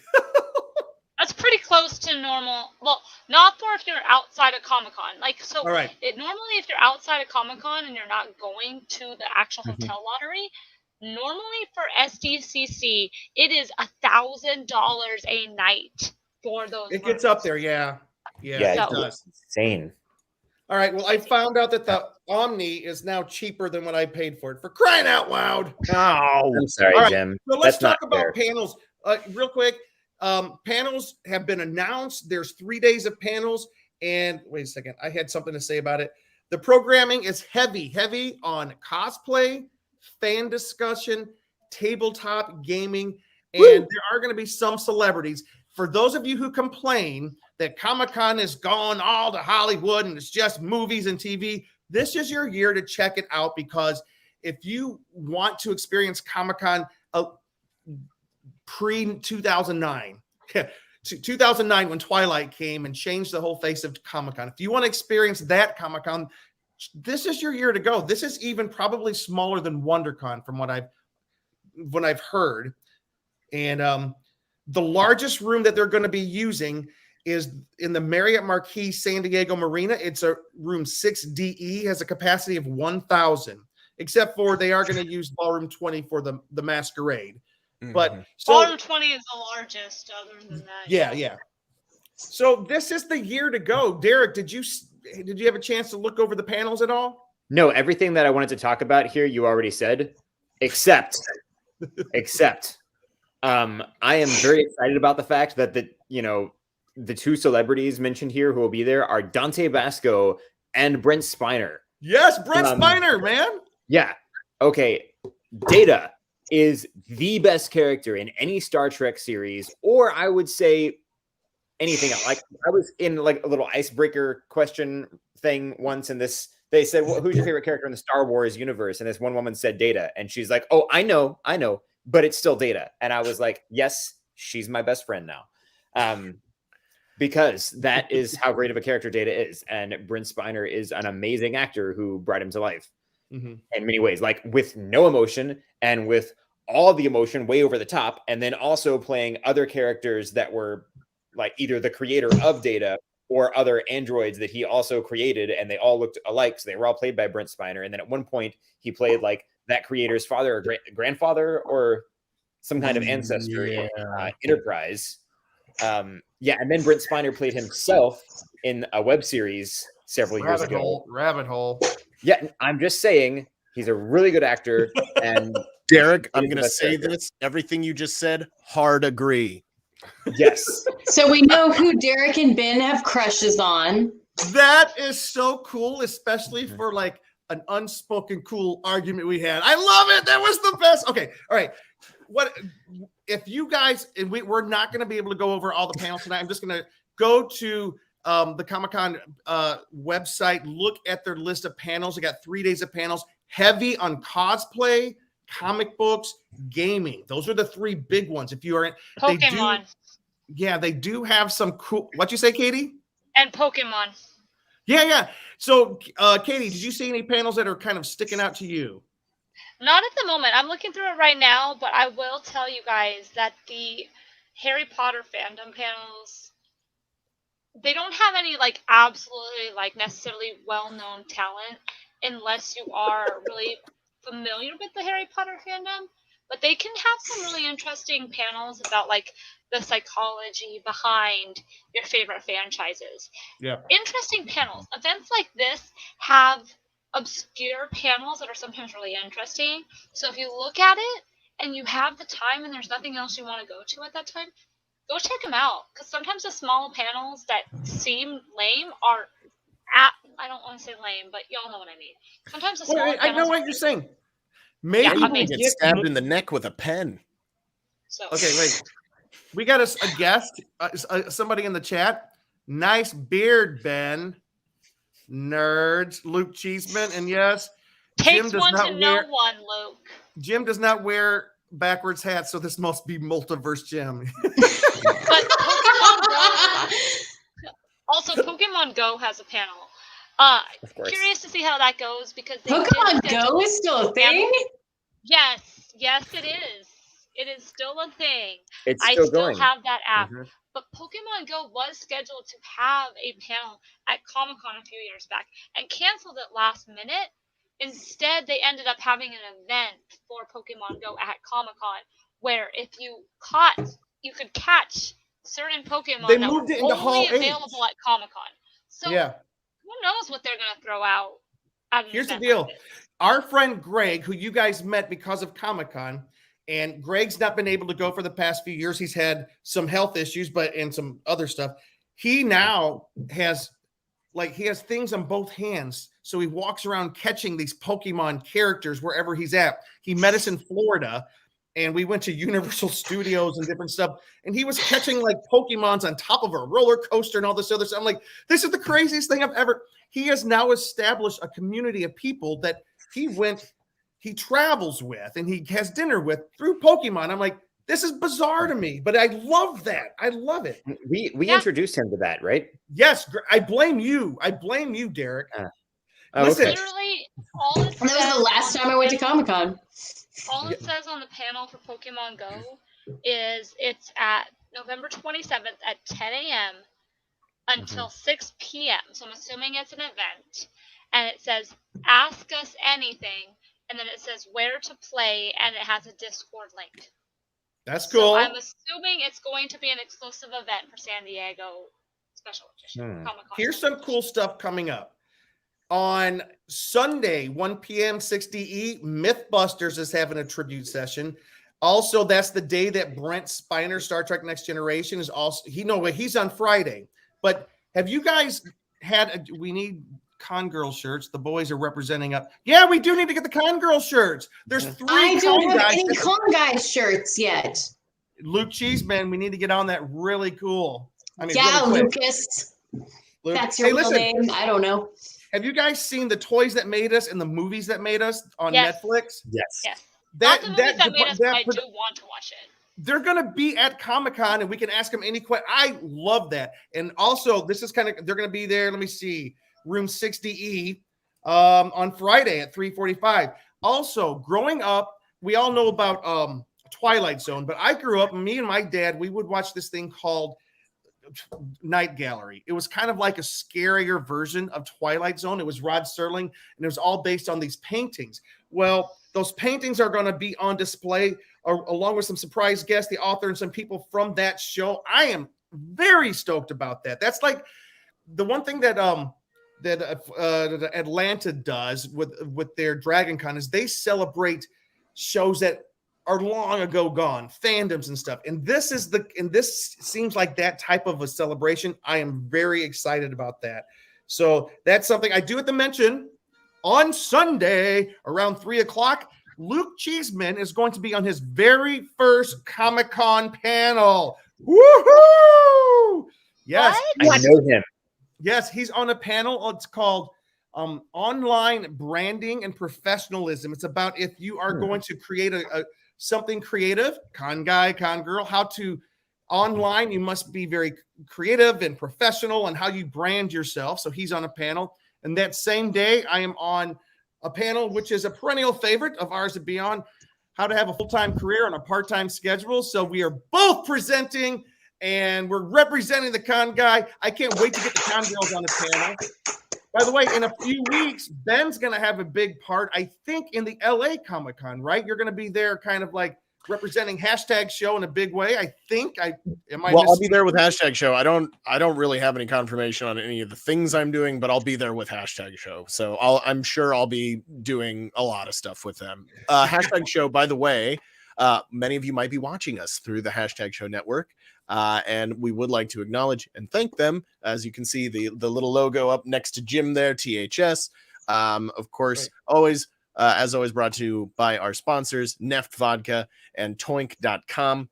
Speaker 4: That's pretty close to normal. Well, not for if you're outside of Comic-Con. Like, so
Speaker 2: normally
Speaker 4: if you're outside of Comic-Con and you're not going to the actual hotel lottery, normally for SDCC, it is $1,000 a night for those.
Speaker 2: It gets up there, yeah, it does.
Speaker 6: Insane.
Speaker 2: All right, well, I found out that the Omni is now cheaper than what I paid for it. For crying out loud!
Speaker 6: Oh, I'm sorry, Jim.
Speaker 2: So let's talk about panels real quick. Panels have been announced. There's 3 days of panels. And wait a second, I had something to say about it. The programming is heavy on cosplay, fan discussion, tabletop gaming, and there are going to be some celebrities. For those of you who complain that Comic-Con has gone all to Hollywood and it's just movies and TV, this is your year to check it out, because if you want to experience Comic-Con pre-2009, 2009 when Twilight came and changed the whole face of Comic-Con. If you want to experience that Comic-Con, this is your year to go. This is even probably smaller than WonderCon from what I've heard. And the largest room that they're going to be using is in the Marriott Marquis San Diego Marina. It's a room 6DE, has a capacity of 1,000, except for they are going to use Ballroom 20 for the Masquerade. But
Speaker 4: Ballroom 20 is the largest. Other than that,
Speaker 2: yeah. So this is the year to go. Derek, did you have a chance to look over the panels at all?
Speaker 6: No, everything that I wanted to talk about here, you already said, except, I am very excited about the fact that the two celebrities mentioned here who will be there are Dante Basco and Brent Spiner.
Speaker 2: Yes, Brent Spiner, man.
Speaker 6: Yeah. Okay. Data is the best character in any Star Trek series, or I would say anything else. Like I was in like a little icebreaker question thing once, and they said, well, who's your favorite character in the Star Wars universe? And this one woman said Data, and she's like, oh, I know, but it's still Data. And I was like, yes, she's my best friend now. Because that is how great of a character Data is. And Brent Spiner is an amazing actor who brought him to life in many ways, like with no emotion and with all the emotion way over the top. And then also playing other characters that were like either the creator of Data or other androids that he also created. And they all looked alike. So they were all played by Brent Spiner. And then at one point he played like that creator's father or grandfather or some kind of ancestor in Enterprise. And then Brent Spiner played himself in a web series several years ago.
Speaker 2: Rabbit hole.
Speaker 6: Yeah, I'm just saying he's a really good actor. And
Speaker 8: Derek, I'm going to say this. Everything you just said, hard agree.
Speaker 6: Yes.
Speaker 7: So we know who Derek and Ben have crushes on.
Speaker 2: That is so cool, especially for like an unspoken cool argument we had. I love it. That was the best. Okay. All right. What if you guys, and we're not going to be able to go over all the panels tonight. I'm just going to go to the Comic-Con website, look at their list of panels. They got 3 days of panels, heavy on cosplay, comic books, gaming. Those are the three big ones. If you are in
Speaker 4: Pokemon.
Speaker 2: They do have some cool. What you say, Katie?
Speaker 4: And Pokemon.
Speaker 2: Yeah. So, Katie, did you see any panels that are kind of sticking out to you?
Speaker 4: Not at the moment. I'm looking through it right now, but I will tell you guys that the Harry Potter fandom panels, they don't have any like absolutely like necessarily well-known talent unless you are really familiar with the Harry Potter fandom, but they can have some really interesting panels about like the psychology behind your favorite franchises.
Speaker 2: Yeah.
Speaker 4: Interesting panels. Events like this have obscure panels that are sometimes really interesting. So if you look at it and you have the time and there's nothing else you want to go to at that time, go check them out. Because sometimes the small panels that seem lame are I don't want to say lame, but y'all know what I mean. Sometimes the small panels.
Speaker 2: I know what you're saying. Maybe
Speaker 8: you get stabbed in the neck with a pen.
Speaker 4: So.
Speaker 2: Okay, wait. We got a guest, somebody in the chat. Nice beard, Ben. Nerds, Luke Cheeseman, and yes,
Speaker 4: takes one to know one, Luke.
Speaker 2: Jim does not wear backwards hats, so this must be multiverse Jim.
Speaker 4: But Pokemon Go, also Pokemon Go has a panel. Curious to see how that goes because
Speaker 7: Pokemon Go is still a thing.
Speaker 4: Yes, it is. It is still a thing.
Speaker 6: I still
Speaker 4: have that app. Mm-hmm. But Pokemon Go was scheduled to have a panel at Comic-Con a few years back and canceled it last minute. Instead, they ended up having an event for Pokemon Go at Comic-Con where if you could catch certain Pokemon
Speaker 2: they
Speaker 4: that
Speaker 2: moved
Speaker 4: were
Speaker 2: it into
Speaker 4: only
Speaker 2: Hall
Speaker 4: available at Comic-Con. So who knows what they're going to throw out.
Speaker 2: Here's the deal. Like our friend Greg, who you guys met because of Comic-Con, and Greg's not been able to go for the past few years. He's had some health issues, and some other stuff. He now has things on both hands. So he walks around catching these Pokemon characters wherever he's at. He met us in Florida and we went to Universal Studios and different stuff. And he was catching like Pokemons on top of a roller coaster and all this other stuff. I'm like, this is the craziest thing I've ever. He has now established a community of people that he travels with and he has dinner with through Pokemon. I'm like, this is bizarre to me, but I love that. I love it.
Speaker 6: We introduced him to that, right?
Speaker 2: Yes. I blame you. Derek.
Speaker 4: Listen, literally all it says,
Speaker 7: that was the last time I went to Comic-Con.
Speaker 4: All it says on the panel for Pokemon Go is it's at November 27th at 10 a.m. until 6 p.m. So I'm assuming it's an event. And it says, ask us anything. And then it says where to play, and it has a Discord link.
Speaker 2: That's cool.
Speaker 4: So I'm assuming it's going to be an exclusive event for San Diego Special Edition. Comic-Con.
Speaker 2: Here's some cool stuff coming up. On Sunday, 1 p.m. 60E, Mythbusters is having a tribute session. Also, that's the day that Brent Spiner, Star Trek Next Generation, is also. He's on Friday. But have you guys we need Con Girl shirts. The boys are representing up. Yeah, we do need to get the Con Girl shirts. There's 3
Speaker 7: I don't have any Con Guys shirts yet.
Speaker 2: Luke Cheeseman, we need to get on that really cool.
Speaker 7: Really Lucas. Luke. That's your real name. I don't know.
Speaker 2: Have you guys seen the toys that made us and the movies that made us on Netflix?
Speaker 6: Yes.
Speaker 4: Not the movies that made us, but I do want to watch it.
Speaker 2: They're going to be at Comic-Con and we can ask them any question. I love that. And also, this is they're going to be there. Let me see. Room 60E on Friday at 3:45. Also, growing up, we all know about Twilight Zone, but I grew up, me and my dad, we would watch this thing called Night Gallery. It was kind of like a scarier version of Twilight Zone. It was Rod Serling, and it was all based on these paintings. Well, those paintings are going to be on display along with some surprise guests, the author, and some people from that show. I am very stoked about that. That's like the one thing that Atlanta does with their Dragon Con is they celebrate shows that are long ago gone, fandoms and stuff. And this seems like that type of a celebration. I am very excited about that. So that's something I do have to mention. On Sunday around 3:00, Luke Cheeseman is going to be on his very first Comic-Con panel. Woohoo! Yes,
Speaker 6: I know him.
Speaker 2: Yes, he's on a panel. It's called online branding and professionalism. It's about if you are going to create something creative, con guy, con girl, how to online, you must be very creative and professional and how you brand yourself. So he's on a panel. And that same day, I am on a panel, which is a perennial favorite of ours to be on, how to have a full-time career on a part-time schedule. So we are both presenting and we're representing the con guy. I can't wait to get the con girls on the panel. By the way, in a few weeks, Ben's going to have a big part, I think, in the LA Comic-Con, right? You're going to be there kind of like representing #show in a big way. I think
Speaker 8: I'll be there with #show. I don't really have any confirmation on any of the things I'm doing, but I'll be there with #show. So I'm sure I'll be doing a lot of stuff with them. #show, by the way, many of you might be watching us through the #show network. And we would like to acknowledge and thank them. As you can see, the little logo up next to Jim there, THS. Of course, always, as always, brought to you by our sponsors, Neft Vodka and Toink.com.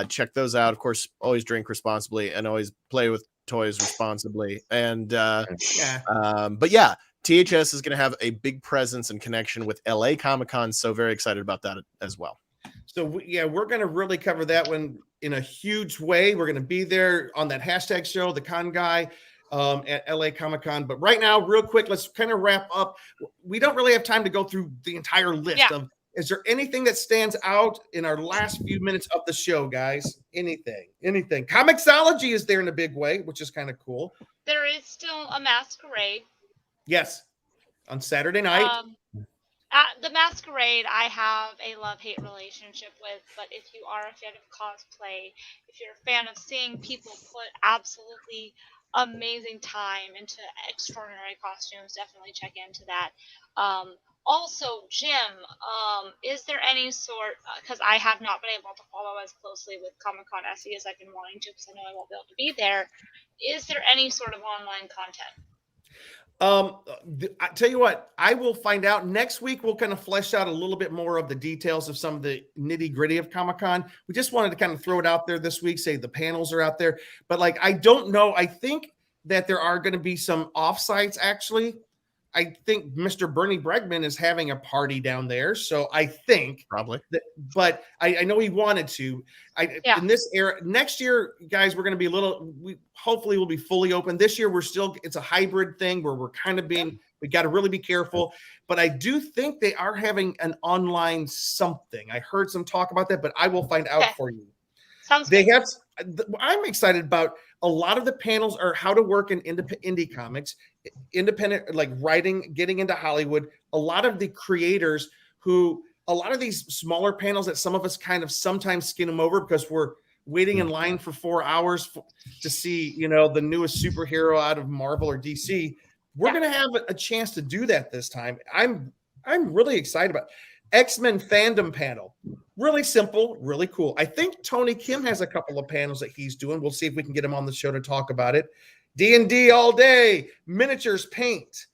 Speaker 8: Check those out. Of course, always drink responsibly and always play with toys responsibly. And but yeah, THS is going to have a big presence and connection with LA Comic-Con. So very excited about that as well.
Speaker 2: So we're going to really cover that one in a huge way. We're going to be there on that #show, the con guy at LA Comic-Con. But right now, real quick, let's kind of wrap up. We don't really have time to go through the entire list of, is there anything that stands out in our last few minutes of the show, guys? Anything. Comixology is there in a big way, which is kind of cool.
Speaker 4: There is still a masquerade.
Speaker 2: Yes. On Saturday night.
Speaker 4: The Masquerade, I have a love-hate relationship with, but if you are a fan of cosplay, if you're a fan of seeing people put absolutely amazing time into extraordinary costumes, definitely check into that. Also, Jim, is there any sort, because I have not been able to follow as closely with Comic-Con SE as I've been wanting to, because I know I won't be able to be there, is there any sort of online content?
Speaker 2: I tell you what, I will find out next week. We'll kind of flesh out a little bit more of the details of some of the nitty gritty of Comic-Con. We just wanted to kind of throw it out there this week, say the panels are out there, but like, I don't know. I think that there are going to be some offsites actually. I think Mr. Bernie Bregman is having a party down there. So I think
Speaker 8: probably,
Speaker 2: but I know he wanted to. In this era, next year, guys, we're going to be hopefully we'll be fully open. This year, it's a hybrid thing where we're kind of we got to really be careful. But I do think they are having an online something. I heard some talk about that, but I will find out for you.
Speaker 4: Sounds good.
Speaker 2: I'm excited about a lot of the panels are how to work in indie comics, independent, like writing, getting into Hollywood. A lot of the creators a lot of these smaller panels that some of us kind of sometimes skin them over because we're waiting in line for 4 hours to see, the newest superhero out of Marvel or DC. We're going to have a chance to do that this time. I'm really excited about it. X-Men fandom panel. Really simple, really cool. I think Tony Kim has a couple of panels that he's doing. We'll see if we can get him on the show to talk about it. D&D all day. Miniatures paint.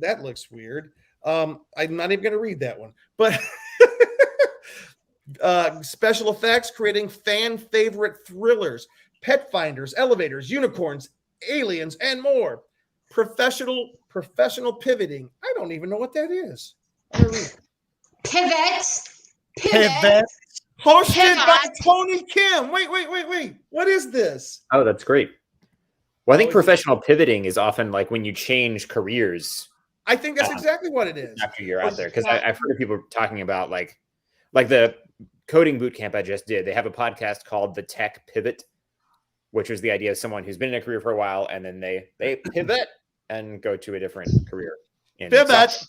Speaker 2: That looks weird. I'm not even going to read that one. But special effects, creating fan favorite thrillers, pet finders, elevators, unicorns, aliens, and more. Professional pivoting. I don't even know what that is.
Speaker 7: Pivot.
Speaker 2: Hosted by Tony Kim. Wait. What is this?
Speaker 6: Oh, that's great. Well, I think professional pivoting is often like when you change careers.
Speaker 2: I think that's exactly what it is.
Speaker 6: After you're out there. Because I've heard of people talking about like the coding boot camp I just did. They have a podcast called The Tech Pivot, which was the idea of someone who's been in a career for a while and then they pivot and go to a different career.
Speaker 2: Pivot.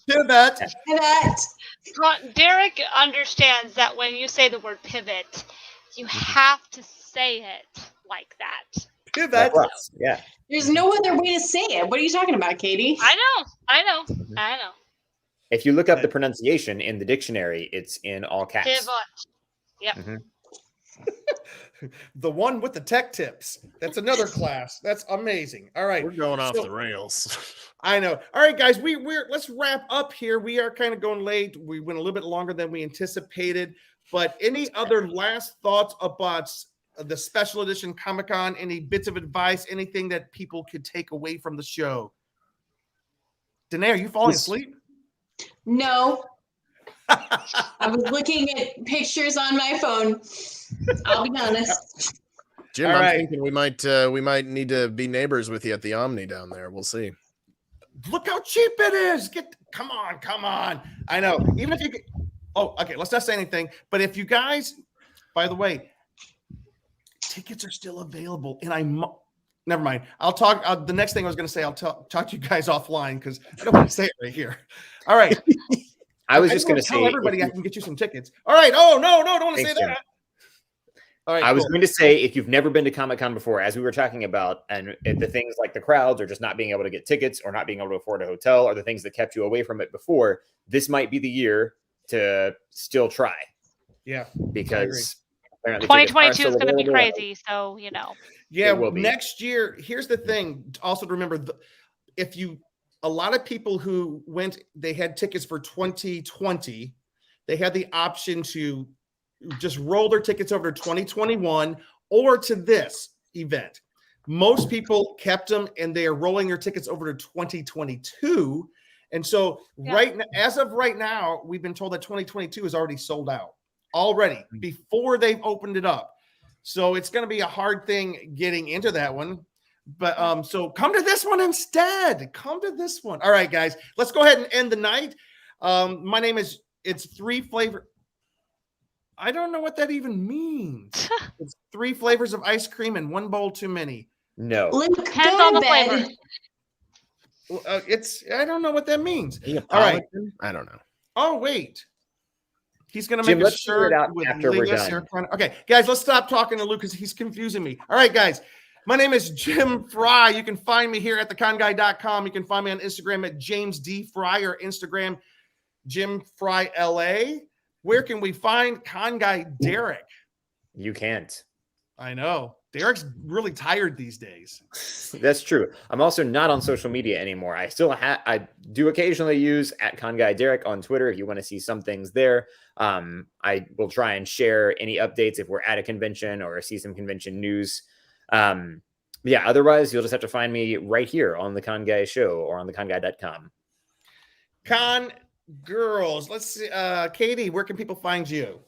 Speaker 4: Derek understands that when you say the word pivot, you have to say it like that.
Speaker 2: Pivot.
Speaker 6: Yeah.
Speaker 7: There's no other way to say it. What are you talking about, Katie?
Speaker 4: I know.
Speaker 6: If you look up the pronunciation in the dictionary, it's in all caps.
Speaker 4: Pivot. Yep.
Speaker 6: Mm-hmm.
Speaker 2: The one with the tech tips. That's another class. That's amazing. All right.
Speaker 8: We're going off the rails.
Speaker 2: I know. All right, guys, let's wrap up here. We are kind of going late. We went a little bit longer than we anticipated. But any other last thoughts about the special edition Comic-Con? Any bits of advice? Anything that people could take away from the show? Danae, are you falling asleep?
Speaker 7: No. I was looking at pictures on my phone. I'll be honest.
Speaker 8: Jim,
Speaker 2: All
Speaker 8: I'm
Speaker 2: right.
Speaker 8: thinking we might need to be neighbors with you at the Omni down there. We'll see.
Speaker 2: Look how cheap it is. Come on. I know. Even if you get, okay, let's not say anything. But if you guys, by the way, tickets are still available. And never mind. I'll talk. The next thing I was going to say, I'll talk to you guys offline because I don't want to say it right here. All right.
Speaker 6: I was just going to say,
Speaker 2: tell everybody I can get you some tickets. All right. Oh, no, don't want to say that. All right,
Speaker 6: I was going to say, if you've never been to Comic-Con before, as we were talking about, and the things like the crowds or just not being able to get tickets or not being able to afford a hotel or the things that kept you away from it before, this might be the year to still try.
Speaker 2: Yeah.
Speaker 6: Because apparently
Speaker 4: 2022 is going to be crazy. So,
Speaker 2: Yeah. Next year, here's the thing. Also to remember, a lot of people who went, they had tickets for 2020. They had the option to just roll their tickets over to 2021 or to this event. Most people kept them and they are rolling their tickets over to 2022. And so right now, as of right now, we've been told that 2022 is already sold out already before they've opened it up. So it's going to be a hard thing getting into that one. But so come to this one instead. Come to this one. All right, guys, let's go ahead and end the night. My name is, it's 3 flavor. I don't know what that even means. It's 3 flavors of ice cream and 1 bowl too many.
Speaker 6: No.
Speaker 4: Depends on the flavor.
Speaker 2: I don't know what that means.
Speaker 8: All right. I don't know.
Speaker 2: Oh, wait. He's going to make a shirt with Leah. Okay, guys, let's stop talking to Luke because he's confusing me. All right, guys. My name is Jim Fry. You can find me here at theconguy.com. You can find me on Instagram at James D. Fry or Instagram Jim Fry LA. Where can we find Con Guy Derek?
Speaker 6: You can't.
Speaker 2: I know. Derek's really tired these days.
Speaker 6: That's true. I'm also not on social media anymore. I still I do occasionally use at Con Guy Derek on Twitter if you want to see some things there. I will try and share any updates if we're at a convention or see some convention news. Otherwise you'll just have to find me right here on the Con Guy Show or on theconguy.com.
Speaker 2: Con Girls, let's see. Katie, where can people find you?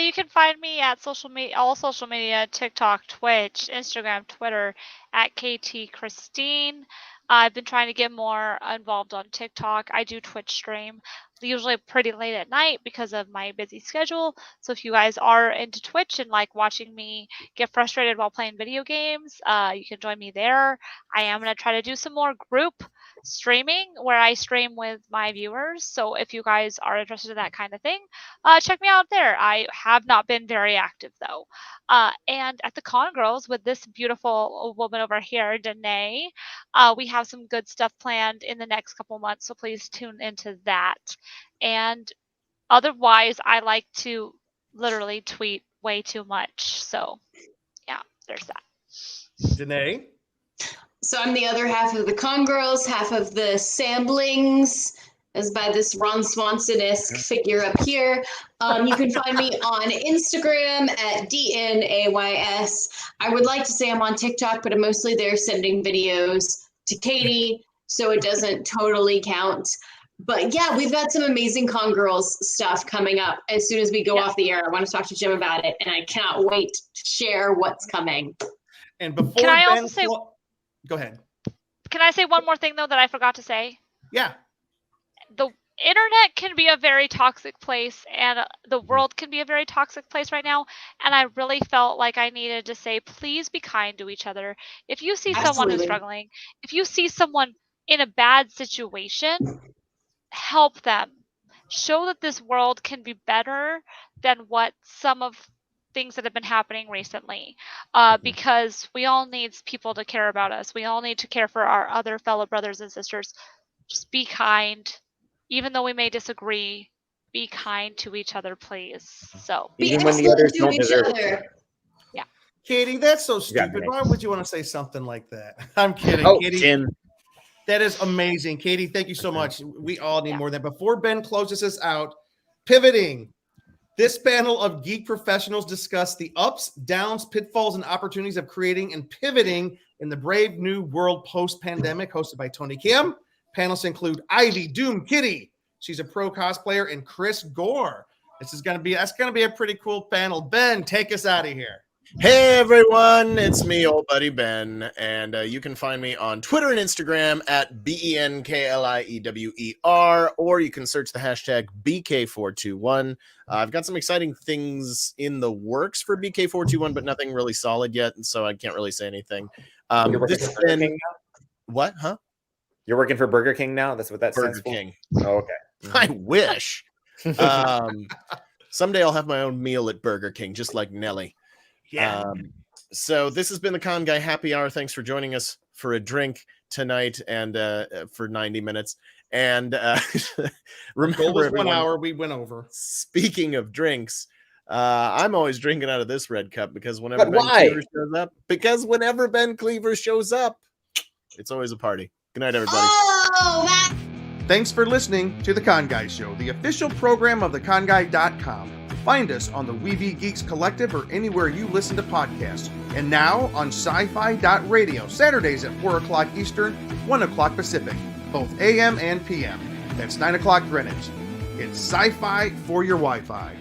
Speaker 4: You can find me at all social media, TikTok, Twitch, Instagram, Twitter, at KT Christine. I've been trying to get more involved on TikTok. I do Twitch stream, usually pretty late at night because of my busy schedule. So if you guys are into Twitch and like watching me get frustrated while playing video games, you can join me there. I am going to try to do some more group streaming where I stream with my viewers. So if you guys are interested in that kind of thing, check me out there. I have not been very active though. And at the Con Girls with this beautiful woman over here, Danae, we have some good stuff planned in the next couple months. So please tune into that. And otherwise, I like to literally tweet way too much. So yeah, there's that.
Speaker 2: Danae?
Speaker 7: So I'm the other half of the Con Girls, half of the Samblings, as by this Ron Swanson-esque figure up here. You can find me on Instagram at DNAYS. I would like to say I'm on TikTok, but I'm mostly there sending videos to Katie, so it doesn't totally count. But yeah, we've got some amazing Con Girls stuff coming up. As soon as we go off the air, I want to talk to Jim about it, and I cannot wait to share what's coming.
Speaker 2: And before
Speaker 4: Can I also say?
Speaker 2: Go ahead.
Speaker 4: Can I say one more thing though that I forgot to say?
Speaker 2: Yeah.
Speaker 4: The internet can be a very toxic place, and the world can be a very toxic place right now. And I really felt like I needed to say, please be kind to each other. If you see someone who's struggling, if you see someone in a bad situation, help them. Show that this world can be better than what some of things that have been happening recently, because we all need people to care about us. We all need to care for our other fellow brothers and sisters. Just be kind. Even though we may disagree, be kind to each other, please. So
Speaker 6: even when the others don't deserve it.
Speaker 4: Yeah.
Speaker 2: Katie, that's so stupid. Why would you want to say something like that? I'm kidding.
Speaker 6: Oh,
Speaker 2: Katie,
Speaker 6: Jim.
Speaker 2: That is amazing. Katie, thank you so much. We all need more than that. Before Ben closes us out, pivoting. This panel of geek professionals discuss the ups, downs, pitfalls, and opportunities of creating and pivoting in the brave new world post-pandemic, hosted by Tony Kim, Panelists include Ivy Doom Kitty. She's a pro cosplayer, and Chris Gore. That's gonna be a pretty cool panel. Ben, take us out of here.
Speaker 8: Hey everyone, it's me, old buddy Ben, and you can find me on Twitter and Instagram at BENKLIEWER, or you can search the hashtag BK421. I've got some exciting things in the works for BK421, but nothing really solid yet, and so I can't really say anything.
Speaker 6: You're working for Burger King now?
Speaker 8: What? Huh?
Speaker 6: You're working for Burger King now? That's what that
Speaker 8: Burger
Speaker 6: stands for?
Speaker 8: King.
Speaker 6: Oh, okay.
Speaker 8: I wish. Someday I'll have my own meal at Burger King, just like Nelly.
Speaker 2: Yeah.
Speaker 8: So this has been the Con Guy Happy Hour. Thanks for joining us for a drink tonight and for 90 minutes. And remember, everyone,
Speaker 2: 1 hour, we went over.
Speaker 8: Speaking of drinks, I'm always drinking out of this red cup because whenever Ben Cleaver shows up, it's always a party. Good night, everybody.
Speaker 7: Oh,
Speaker 1: Thanks for listening to The Con Guy Show, the official program of theconguy.com. Find us on the Weeby Geeks Collective or anywhere you listen to podcasts. And now on sci-fi.radio, Saturdays at 4 o'clock Eastern, 1 o'clock Pacific, both AM and PM. That's 9 o'clock Greenwich. It's sci-fi for your Wi-Fi.